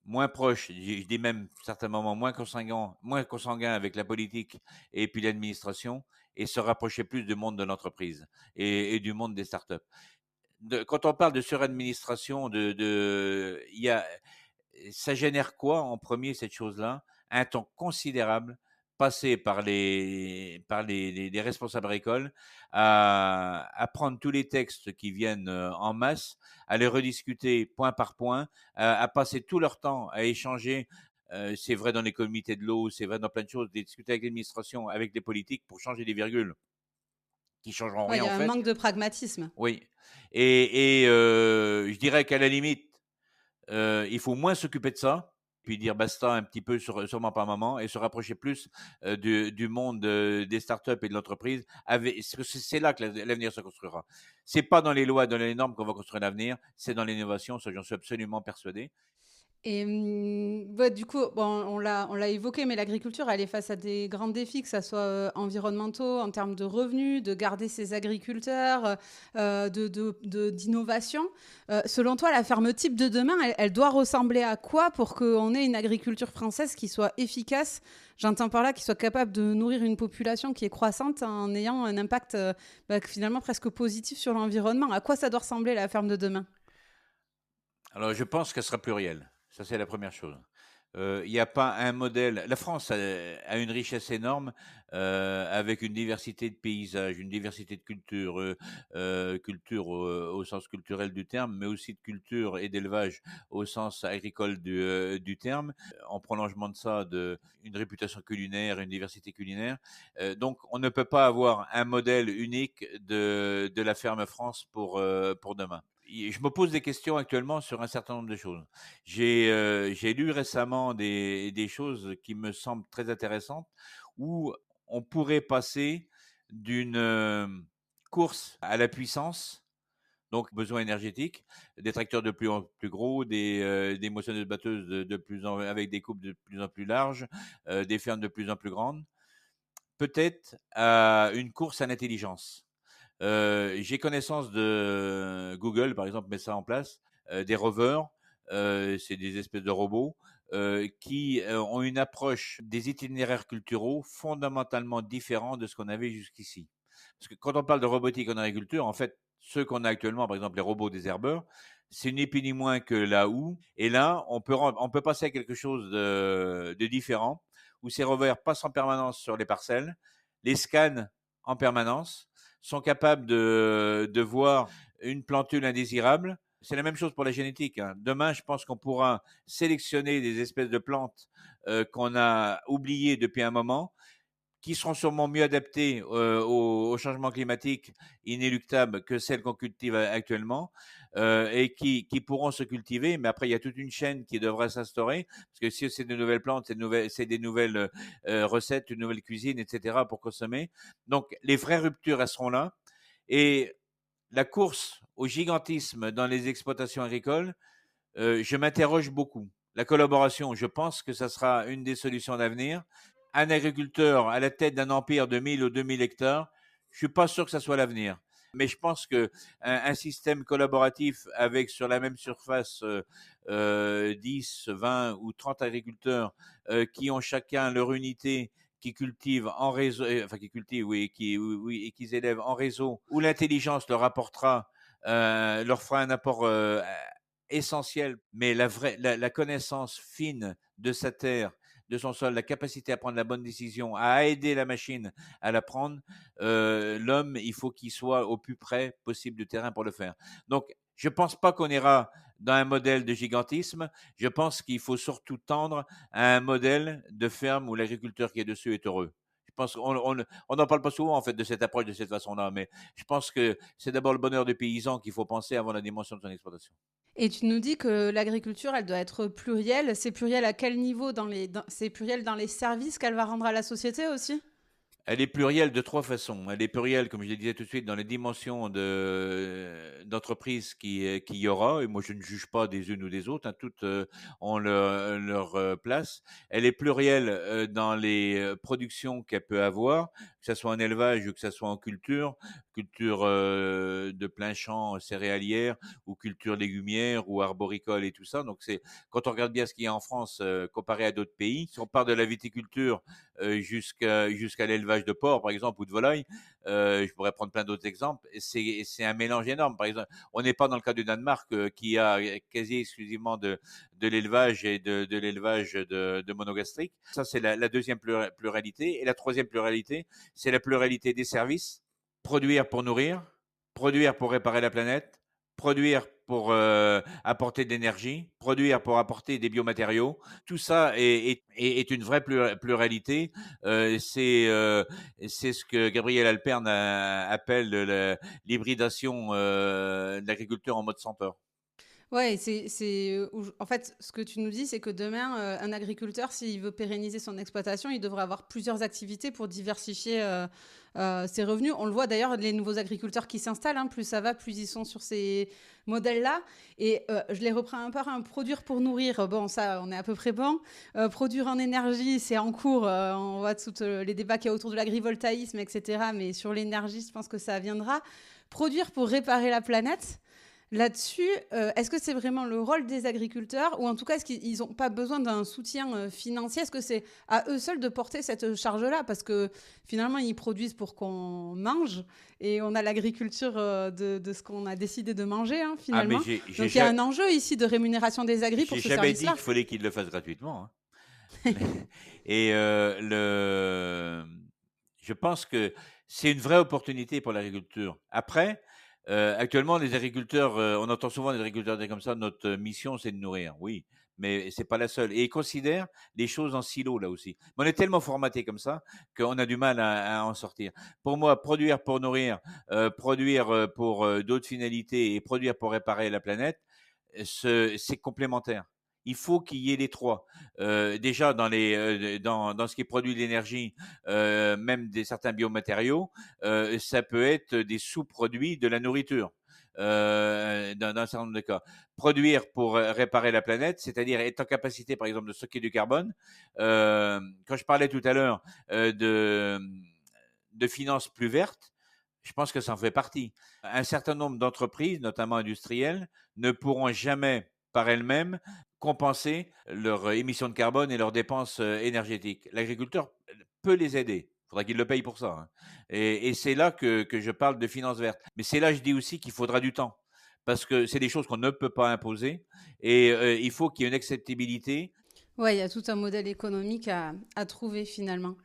moins proche, je dis même à certains moments moins consanguin avec la politique et puis l'administration, et se rapprocher plus du monde de l'entreprise et du monde des startups. Quand on parle de suradministration, ça génère quoi en premier cette chose-là? Un temps considérable passé par les responsables agricoles à prendre tous les textes qui viennent en masse, à les rediscuter point par point, à passer tout leur temps à échanger. C'est vrai dans les comités de l'eau, c'est vrai dans plein de choses, de discuter avec l'administration, avec les politiques pour changer des virgules qui changeront Ouais, il rien y en a un fait. manque de pragmatisme. Oui. Je dirais qu'à la limite, il faut moins s'occuper de ça, puis dire basta un petit peu sûrement par moment et se rapprocher plus du monde des startups et de l'entreprise. C'est là que l'avenir se construira. C'est pas dans les lois, dans les normes qu'on va construire l'avenir, c'est dans l'innovation, ça j'en suis absolument persuadé. Et ouais, du coup, bon, on l'a évoqué, mais l'agriculture, elle est face à des grands défis, que ce soit environnementaux, en termes de revenus, de garder ses agriculteurs, d'innovation. Selon toi, la ferme type de demain, elle doit ressembler à quoi pour qu'on ait une agriculture française qui soit efficace? J'entends par là qui soit capable de nourrir une population qui est croissante en ayant un impact finalement presque positif sur l'environnement. À quoi ça doit ressembler la ferme de demain? Alors, je pense qu'elle sera plurielle. Ça, c'est la première chose. Il n'y a pas un modèle. La France a une richesse énorme avec une diversité de paysages, une diversité de cultures, culture au sens culturel du terme, mais aussi de culture et d'élevage au sens agricole du terme. En prolongement de ça, une réputation culinaire, une diversité culinaire. Donc, on ne peut pas avoir un modèle unique de la ferme France pour demain. Je me pose des questions actuellement sur un certain nombre de choses. J'ai lu récemment des choses qui me semblent très intéressantes, où on pourrait passer d'une course à la puissance, donc besoin énergétique, des tracteurs de plus en plus gros, des moissonneuses batteuses avec des coupes de plus en plus larges, des fermes de plus en plus grandes, peut-être à une course à l'intelligence. J'ai connaissance de Google, par exemple, met ça en place, des rovers, c'est des espèces de robots qui ont une approche des itinéraires culturaux fondamentalement différents de ce qu'on avait jusqu'ici. Parce que quand on parle de robotique en agriculture, en fait, ceux qu'on a actuellement, par exemple les robots désherbeurs, c'est ni plus ni moins que la houe. Et là, on peut passer à quelque chose de différent, où ces rovers passent en permanence sur les parcelles, les scannent en permanence, sont capables de voir une plantule indésirable. C'est la même chose pour la génétique, hein. Demain, je pense qu'on pourra sélectionner des espèces de plantes qu'on a oubliées depuis un moment, qui seront sûrement mieux adaptées au changement climatique inéluctable que celles qu'on cultive actuellement, et qui pourront se cultiver. Mais après, il y a toute une chaîne qui devrait s'instaurer, parce que si c'est de nouvelles plantes, c'est des nouvelles recettes, une nouvelle cuisine, etc. pour consommer. Donc, les vraies ruptures, elles seront là. Et la course au gigantisme dans les exploitations agricoles, je m'interroge beaucoup. La collaboration, je pense que ça sera une des solutions d'avenir. Un agriculteur à la tête d'un empire de 1000 ou 2000 hectares, je suis pas sûr que ça soit l'avenir. Mais je pense que un système collaboratif avec sur la même surface 10, 20 ou 30 agriculteurs qui ont chacun leur unité, qui cultivent en réseau, enfin qui cultivent, oui, et qui élèvent en réseau, où l'intelligence leur apportera, leur fera un apport essentiel, mais la connaissance fine de sa terre, de son sol, la capacité à prendre la bonne décision, à aider la machine à la prendre, l'homme, il faut qu'il soit au plus près possible du terrain pour le faire. Donc, je ne pense pas qu'on ira dans un modèle de gigantisme. Je pense qu'il faut surtout tendre à un modèle de ferme où l'agriculteur qui est dessus est heureux. Je pense qu'on n'en parle pas souvent en fait de cette approche de cette façon-là, mais je pense que c'est d'abord le bonheur des paysans qu'il faut penser avant la dimension de son exploitation. Et tu nous dis que l'agriculture, elle doit être plurielle. C'est pluriel à quel niveau c'est pluriel dans les services qu'elle va rendre à la société aussi? Elle est plurielle de 3 façons. Elle est plurielle, comme je le disais tout de suite, dans les dimensions d'entreprise qu'il y aura. Et moi, je ne juge pas des unes ou des autres, hein, toutes ont leur place. Elle est plurielle dans les productions qu'elle peut avoir, que ce soit en élevage ou que ce soit en culture de plein champ céréalière ou culture légumière ou arboricole et tout ça. Donc, quand on regarde bien ce qu'il y a en France comparé à d'autres pays, si on part de la viticulture jusqu'à l'élevage de porc, par exemple, ou de volaille. Je pourrais prendre plein d'autres exemples. C'est un mélange énorme. Par exemple, on n'est pas dans le cas du Danemark qui a quasi exclusivement de l'élevage et de l'élevage de monogastriques. Ça, c'est la deuxième pluralité. Et la troisième pluralité, c'est la pluralité des services. Produire pour nourrir, produire pour réparer la planète, produire pour apporter de l'énergie, produire pour apporter des biomatériaux. Tout ça est une vraie pluralité. C'est ce que Gabriel Alpern appelle l'hybridation de l'agriculture en mode senteur. Ouais, en fait, ce que tu nous dis, c'est que demain, un agriculteur, s'il veut pérenniser son exploitation, il devrait avoir plusieurs activités pour diversifier ses revenus. On le voit d'ailleurs, les nouveaux agriculteurs qui s'installent, hein, plus ça va, plus ils sont sur ces modèles-là. Et je les reprends un par un. Produire pour nourrir, bon, ça, on est à peu près bon. Produire en énergie, c'est en cours. On voit tous les débats qu'il y a autour de l'agrivoltaïsme, etc. Mais sur l'énergie, je pense que ça viendra. Produire pour réparer la planète. Là-dessus, est-ce que c'est vraiment le rôle des agriculteurs ou en tout cas, est-ce qu'ils n'ont pas besoin d'un soutien financier? Est-ce que c'est à eux seuls de porter cette charge-là? Parce que finalement, ils produisent pour qu'on mange et on a l'agriculture de ce qu'on a décidé de manger, hein, Ah, mais finalement. Donc, il y a un enjeu ici de rémunération des agris pour j'ai ce jamais dit service-là. qu'il fallait qu'ils le fassent gratuitement, hein. Et je pense que c'est une vraie opportunité pour l'agriculture. Après, actuellement, les agriculteurs, on entend souvent des agriculteurs dire comme ça, notre mission, c'est de nourrir. Oui, mais c'est pas la seule. Et ils considèrent les choses en silo là aussi. Mais on est tellement formaté comme ça qu'on a du mal à en sortir. Pour moi, produire pour nourrir, produire pour d'autres finalités et produire pour réparer la planète, c'est complémentaire. Il faut qu'il y ait les trois. Déjà dans ce qui produit de l'énergie, même certains biomatériaux, ça peut être des sous-produits de la nourriture. Dans un certain nombre de cas. Produire pour réparer la planète, c'est-à-dire être en capacité, par exemple, de stocker du carbone. Quand je parlais tout à l'heure de finances plus vertes, Je pense que ça en fait partie. Un certain nombre d'entreprises, notamment industrielles, ne pourront jamais, par elles-mêmes, compenser leurs émissions de carbone et leurs dépenses énergétiques. L'agriculteur peut les aider. Il faudra qu'il le paye pour ça, hein. Et c'est là que je parle de finances vertes. Mais c'est là que je dis aussi qu'il faudra du temps. Parce que c'est des choses qu'on ne peut pas imposer. Et il faut qu'il y ait une acceptabilité. Ouais, il y a tout un modèle économique à trouver finalement.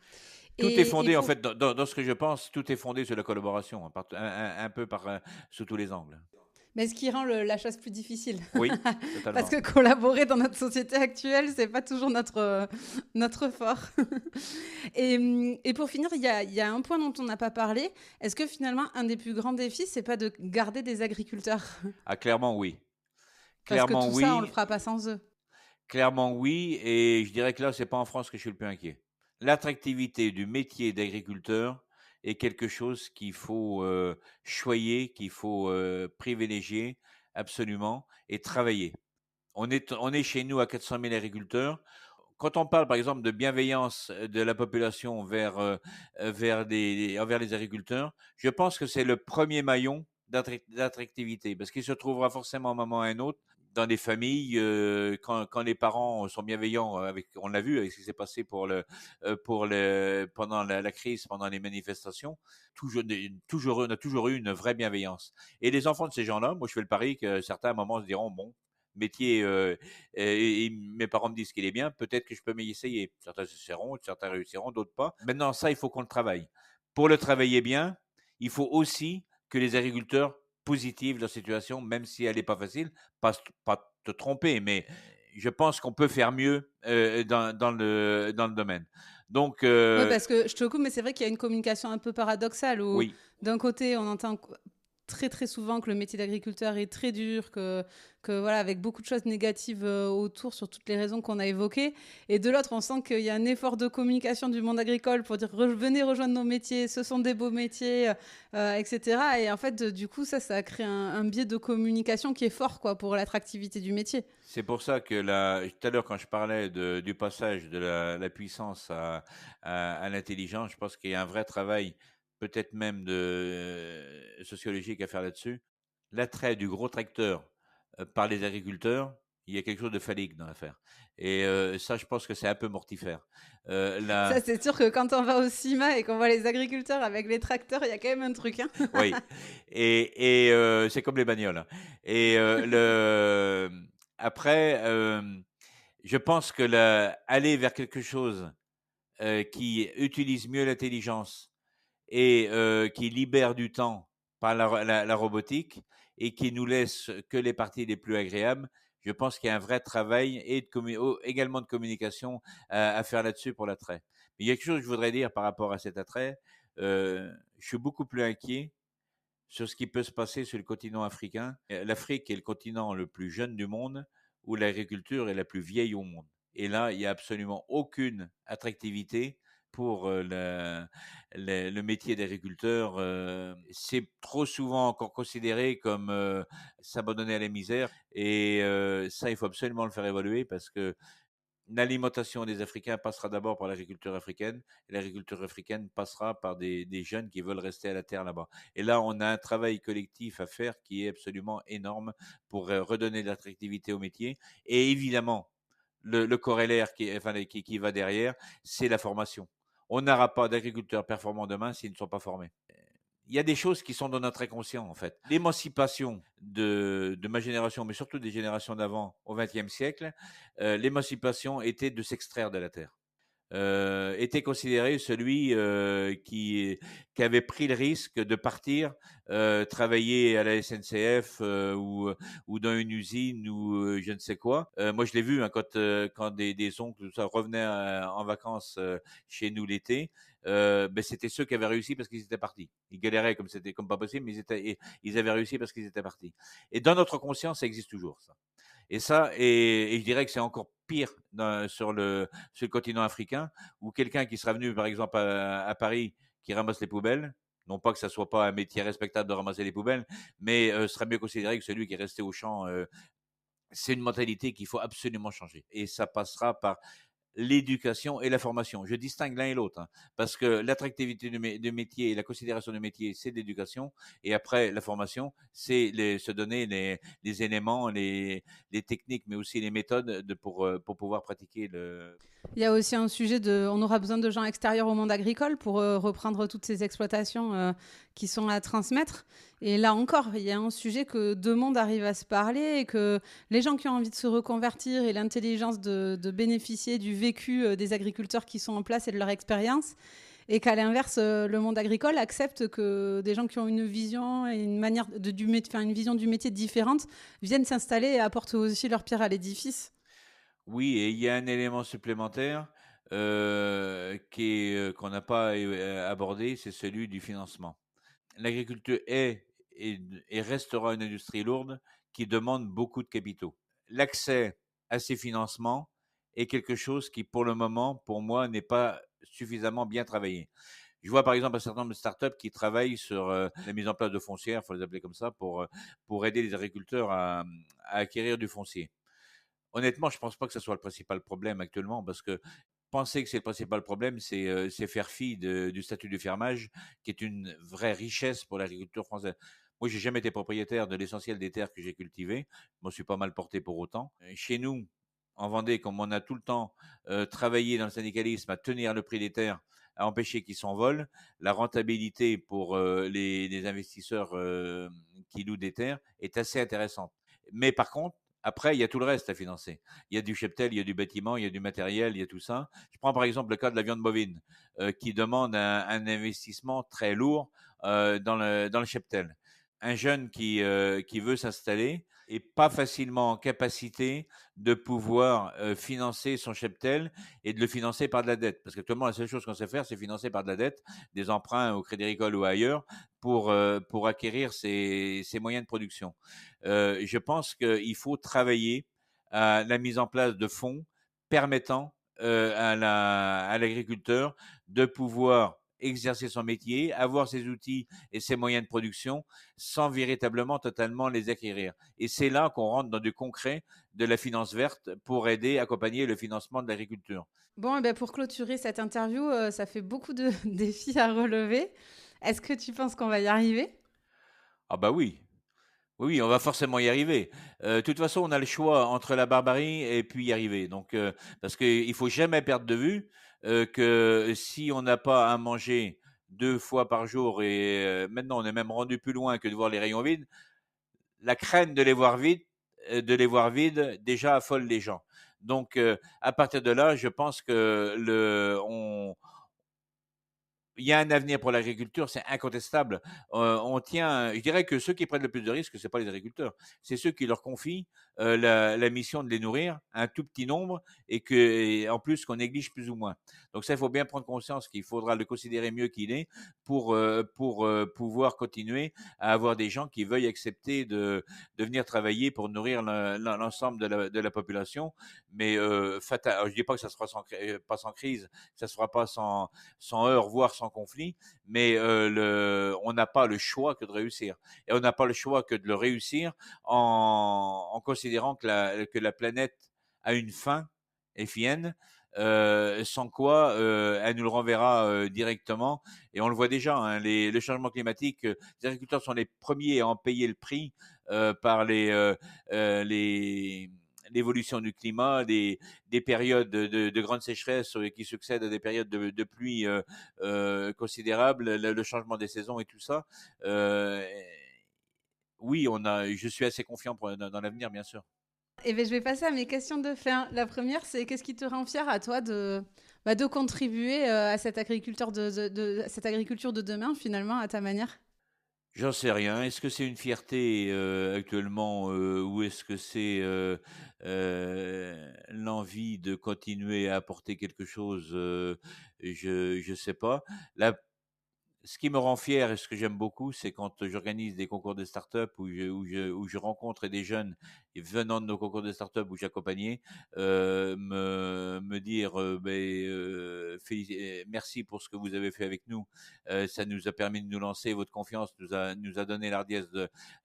Tout est Et fondé, en pour, fait, dans ce que je pense, tout est fondé sur la collaboration, hein, un peu sous tous les angles. mais ce qui rend la chose plus difficile. Oui, Parce totalement. que collaborer dans notre société actuelle, c'est pas toujours notre fort. Et pour finir, il y a un point dont on n'a pas parlé. Est-ce que finalement, un des plus grands défis, c'est pas de garder des agriculteurs? Ah, clairement, oui. Parce que Clairement, tout ça, on le oui. fera pas sans eux. Clairement, oui. Et je dirais que là, c'est pas en France que je suis le plus inquiet. L'attractivité du métier d'agriculteur est quelque chose qu'il faut choyer, qu'il faut privilégier absolument et travailler. On est chez nous à 400 000 agriculteurs. Quand on parle, par exemple, de bienveillance de la population envers les agriculteurs, je pense que c'est le premier maillon d'attractivité, parce qu'il se trouvera forcément à un moment ou à un autre dans des familles, quand les parents sont bienveillants, on l'a vu avec ce qui s'est passé pendant la crise, pendant les manifestations, on a toujours eu une vraie bienveillance. Et les enfants de ces gens-là, moi je fais le pari que certains à un moment se diront, bon, métier, et mes parents me disent qu'il est bien, peut-être que je peux m'y essayer. Certains essaieront, certains réussiront, d'autres pas. Maintenant, ça, il faut qu'on le travaille. Pour le travailler bien, il faut aussi que les agriculteurs positivent leur situation, même si elle n'est pas facile. Pas te tromper, mais je pense qu'on peut faire mieux dans le domaine. Donc, Oui, parce que je te coupe, mais c'est vrai qu'il y a une communication un peu paradoxale où oui, d'un côté, on entend très très souvent que le métier d'agriculteur est très dur, que voilà, avec beaucoup de choses négatives autour sur toutes les raisons qu'on a évoquées. Et de l'autre, on sent qu'il y a un effort de communication du monde agricole pour dire venez rejoindre nos métiers, ce sont des beaux métiers, etc. Et en fait, du coup, ça crée un biais de communication qui est fort quoi, pour l'attractivité du métier. c'est pour ça que tout à l'heure, quand je parlais du passage de la puissance à l'intelligence, je pense qu'il y a un vrai travail, peut-être même sociologique à faire là-dessus. L'attrait du gros tracteur par les agriculteurs, il y a quelque chose de phallique dans l'affaire. Et ça, je pense que c'est un peu mortifère. Ça, c'est sûr que quand on va au CIMA et qu'on voit les agriculteurs avec les tracteurs, il y a quand même un truc. Hein. Oui, et c'est comme les bagnoles, hein. Et après, je pense que aller vers quelque chose qui utilise mieux l'intelligence et qui libère du temps par la robotique et qui nous laisse que les parties les plus agréables, je pense qu'il y a un vrai travail et également de communication à faire là-dessus pour l'attrait. Mais il y a quelque chose que je voudrais dire par rapport à cet attrait. Je suis beaucoup plus inquiet sur ce qui peut se passer sur le continent africain. L'Afrique est le continent le plus jeune du monde, où l'agriculture est la plus vieille au monde. Et là, il n'y a absolument aucune attractivité pour le métier d'agriculteur. C'est trop souvent encore considéré comme s'abandonner à la misère. Et ça, il faut absolument le faire évoluer parce que l'alimentation des Africains passera d'abord par l'agriculture africaine, et l'agriculture africaine passera par des jeunes qui veulent rester à la terre là-bas. Et là, on a un travail collectif à faire qui est absolument énorme pour redonner de l'attractivité au métier. Et évidemment, le corollaire qui va derrière, c'est la formation. On n'aura pas d'agriculteurs performants demain s'ils ne sont pas formés. Il y a des choses qui sont dans notre inconscient, en fait. L'émancipation de ma génération, mais surtout des générations d'avant, au XXe siècle, l'émancipation était de s'extraire de la terre. Était considéré celui qui avait pris le risque de partir travailler à la SNCF ou dans une usine ou je ne sais quoi. Moi, je l'ai vu hein, quand des oncles tout ça, revenaient en vacances chez nous l'été. Ben, c'était ceux qui avaient réussi parce qu'ils étaient partis. Ils galéraient comme c'était comme pas possible, mais ils avaient réussi parce qu'ils étaient partis. Et dans notre conscience, ça existe toujours ça. Et ça, et je dirais que c'est encore pire sur le continent africain, où quelqu'un qui sera venu, par exemple, à Paris, qui ramasse les poubelles, non pas que ça soit pas un métier respectable de ramasser les poubelles, mais sera mieux considéré que celui qui est resté au champ. C'est une mentalité qu'il faut absolument changer. Et ça passera par l'éducation et la formation. Je distingue l'un et l'autre, hein, parce que l'attractivité du métier et la considération du métier, c'est de l'éducation. Et après, la formation, c'est se donner les éléments, les techniques, mais aussi les méthodes pour pouvoir pratiquer le. Il y a aussi un sujet de, on aura besoin de gens extérieurs au monde agricole pour reprendre toutes ces exploitations qui sont à transmettre. Et là encore, il y a un sujet que deux mondes arrivent à se parler et que les gens qui ont envie de se reconvertir et l'intelligence de bénéficier du vécu des agriculteurs qui sont en place et de leur expérience. Et qu'à l'inverse, le monde agricole accepte que des gens qui ont une vision et une manière une vision du métier différente viennent s'installer et apportent aussi leur pierre à l'édifice. Oui, et il y a un élément supplémentaire qu'on n'a pas abordé, c'est celui du financement. L'agriculture est et restera une industrie lourde qui demande beaucoup de capitaux. L'accès à ces financements est quelque chose qui, pour le moment, pour moi, n'est pas suffisamment bien travaillé. Je vois par exemple un certain nombre de startups qui travaillent sur la mise en place de foncières, il faut les appeler comme ça, pour aider les agriculteurs à acquérir du foncier. Honnêtement, je ne pense pas que ce soit le principal problème actuellement, parce que penser que c'est le principal problème, c'est faire fi du statut du fermage, qui est une vraie richesse pour l'agriculture française. Moi, j'ai jamais été propriétaire de l'essentiel des terres que j'ai cultivées. Je m'en suis pas mal porté pour autant. Chez nous, en Vendée, comme on a tout le temps travaillé dans le syndicalisme à tenir le prix des terres, à empêcher qu'ils s'envolent, la rentabilité pour les investisseurs qui louent des terres est assez intéressante. Mais par contre, après, il y a tout le reste à financer. Il y a du cheptel, il y a du bâtiment, il y a du matériel, il y a tout ça. Je prends par exemple le cas de la viande bovine, qui demande un investissement très lourd dans le cheptel. Un jeune qui veut s'installer est pas facilement en capacité de pouvoir financer son cheptel et de le financer par de la dette. Parce qu'actuellement, la seule chose qu'on sait faire, c'est financer par de la dette, des emprunts au Crédit Agricole ou ailleurs, pour acquérir ces moyens de production. Je pense qu'il faut travailler à la mise en place de fonds permettant à l'agriculteur de pouvoir exercer son métier, avoir ses outils et ses moyens de production sans véritablement totalement les acquérir. Et c'est là qu'on rentre dans du concret de la finance verte pour aider, accompagner le financement de l'agriculture. Bon, et ben pour clôturer cette interview, ça fait beaucoup de défis à relever. Est-ce que tu penses qu'on va y arriver? Ah bah oui, oui, oui, on va forcément y arriver. De toute façon, on a le choix entre la barbarie et puis y arriver. Donc, parce qu'il faut jamais perdre de vue que si on n'a pas à manger 2 fois par jour et maintenant on est même rendu plus loin que de voir les rayons vides, la crainte de les voir vides déjà affole les gens. Donc, à partir de là, je pense que il y a un avenir pour l'agriculture, c'est incontestable. Je dirais que ceux qui prennent le plus de risques, ce n'est pas les agriculteurs, c'est ceux qui leur confient la mission de les nourrir, un tout petit nombre, et en plus qu'on néglige plus ou moins. Donc ça, il faut bien prendre conscience qu'il faudra le considérer mieux qu'il est pour pouvoir continuer à avoir des gens qui veuillent accepter de venir travailler pour nourrir l'ensemble de la population. Mais je ne dis pas que ça se fera pas sans crise, ça ne se fera pas sans heurts, voire sans conflit, mais on n'a pas le choix que de réussir. Et on n'a pas le choix que de le réussir en considérant que la planète a une fin, FIN, sans quoi elle nous le renverra directement. Et on le voit déjà, hein, le changement climatique, les agriculteurs sont les premiers à en payer le prix par l'évolution du climat, des périodes de grande sécheresse qui succèdent à des périodes de pluie considérables, le changement des saisons et tout ça. Euh, oui, je suis assez confiant dans l'avenir, bien sûr. Eh bien, je vais passer à mes questions de fin. La première, c'est qu'est-ce qui te rend fier à toi de contribuer à cette cette agriculture de demain, finalement, à ta manière? J'en sais rien. Est-ce que c'est une fierté actuellement ou est-ce que c'est l'envie de continuer à apporter quelque chose Je sais pas. La Ce qui me rend fier et ce que j'aime beaucoup, c'est quand j'organise des concours de start-up où je rencontre des jeunes venant de nos concours de start-up où j'accompagnais, me dire merci pour ce que vous avez fait avec nous. Ça nous a permis de nous lancer. Votre confiance nous a donné l'ardiesse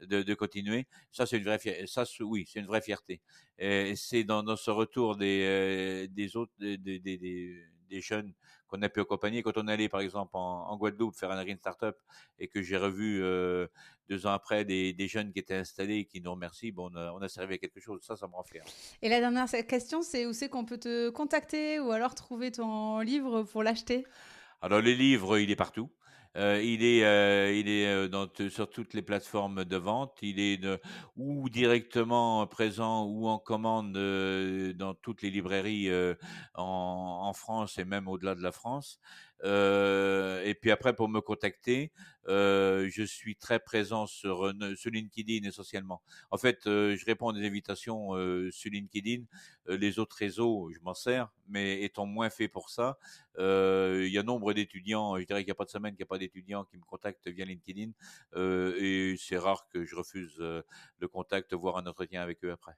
de continuer. Ça, c'est une vraie fierté. Oui, c'est une vraie fierté. Et c'est dans ce retour des autres, des jeunes qu'on a pu accompagner. Quand on allait, par exemple, en Guadeloupe faire un Green Startup et que j'ai revu 2 ans après des jeunes qui étaient installés et qui nous remercient, on a servi à quelque chose. Ça me rend fier. Et la dernière question, c'est où c'est qu'on peut te contacter ou alors trouver ton livre pour l'acheter? Alors, le livre, il est partout. Il est sur toutes les plateformes de vente. Il est ou directement présent ou en commande dans toutes les librairies en France et même au-delà de la France. Et puis après, pour me contacter, je suis très présent sur LinkedIn essentiellement. En fait, je réponds à des invitations sur LinkedIn. Les autres réseaux, je m'en sers, mais étant moins fait pour ça, il y a nombre d'étudiants, je dirais qu'il n'y a pas de semaine qu'il n'y a pas d'étudiants qui me contactent via LinkedIn, et c'est rare que je refuse le contact, voire un entretien avec eux après.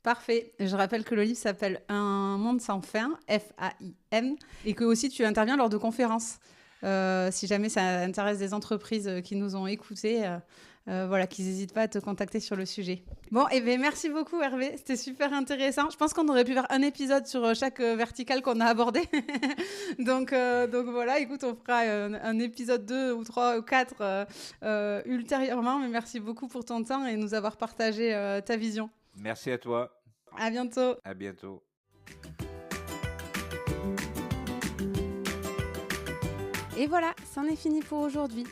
Parfait. Je rappelle que le livre s'appelle Un monde sans fin, F-A-I-N, et que aussi tu interviens lors de conférences. Si jamais ça intéresse des entreprises qui nous ont écoutés, voilà, qu'ils n'hésitent pas à te contacter sur le sujet. Bon, et bien merci beaucoup Hervé, c'était super intéressant. Je pense qu'on aurait pu faire un épisode sur chaque verticale qu'on a abordé. donc voilà, écoute, on fera un épisode 2 ou 3 ou 4 ultérieurement, mais merci beaucoup pour ton temps et nous avoir partagé ta vision. Merci à toi. À bientôt. À bientôt. Et voilà, c'en est fini pour aujourd'hui.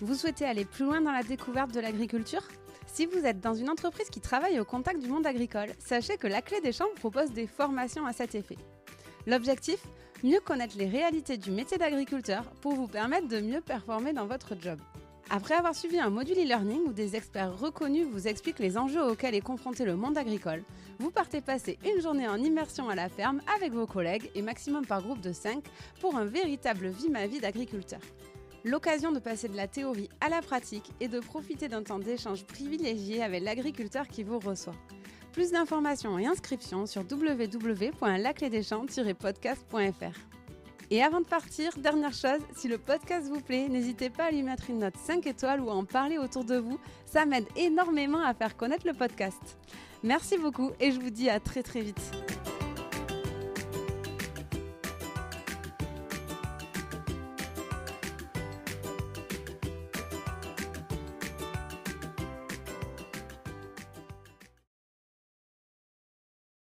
Vous souhaitez aller plus loin dans la découverte de l'agriculture ? Si vous êtes dans une entreprise qui travaille au contact du monde agricole, sachez que la Clé des Champs propose des formations à cet effet. L'objectif ? Mieux connaître les réalités du métier d'agriculteur pour vous permettre de mieux performer dans votre job. Après avoir suivi un module e-learning où des experts reconnus vous expliquent les enjeux auxquels est confronté le monde agricole, vous partez passer une journée en immersion à la ferme avec vos collègues et maximum par groupe de 5 pour un véritable vie-ma-vie d'agriculteur. L'occasion de passer de la théorie à la pratique et de profiter d'un temps d'échange privilégié avec l'agriculteur qui vous reçoit. Plus d'informations et inscriptions sur www.laclédeschamps-podcast.fr. Et avant de partir, dernière chose, si le podcast vous plaît, n'hésitez pas à lui mettre une note 5 étoiles ou à en parler autour de vous. Ça m'aide énormément à faire connaître le podcast. Merci beaucoup et je vous dis à très très vite.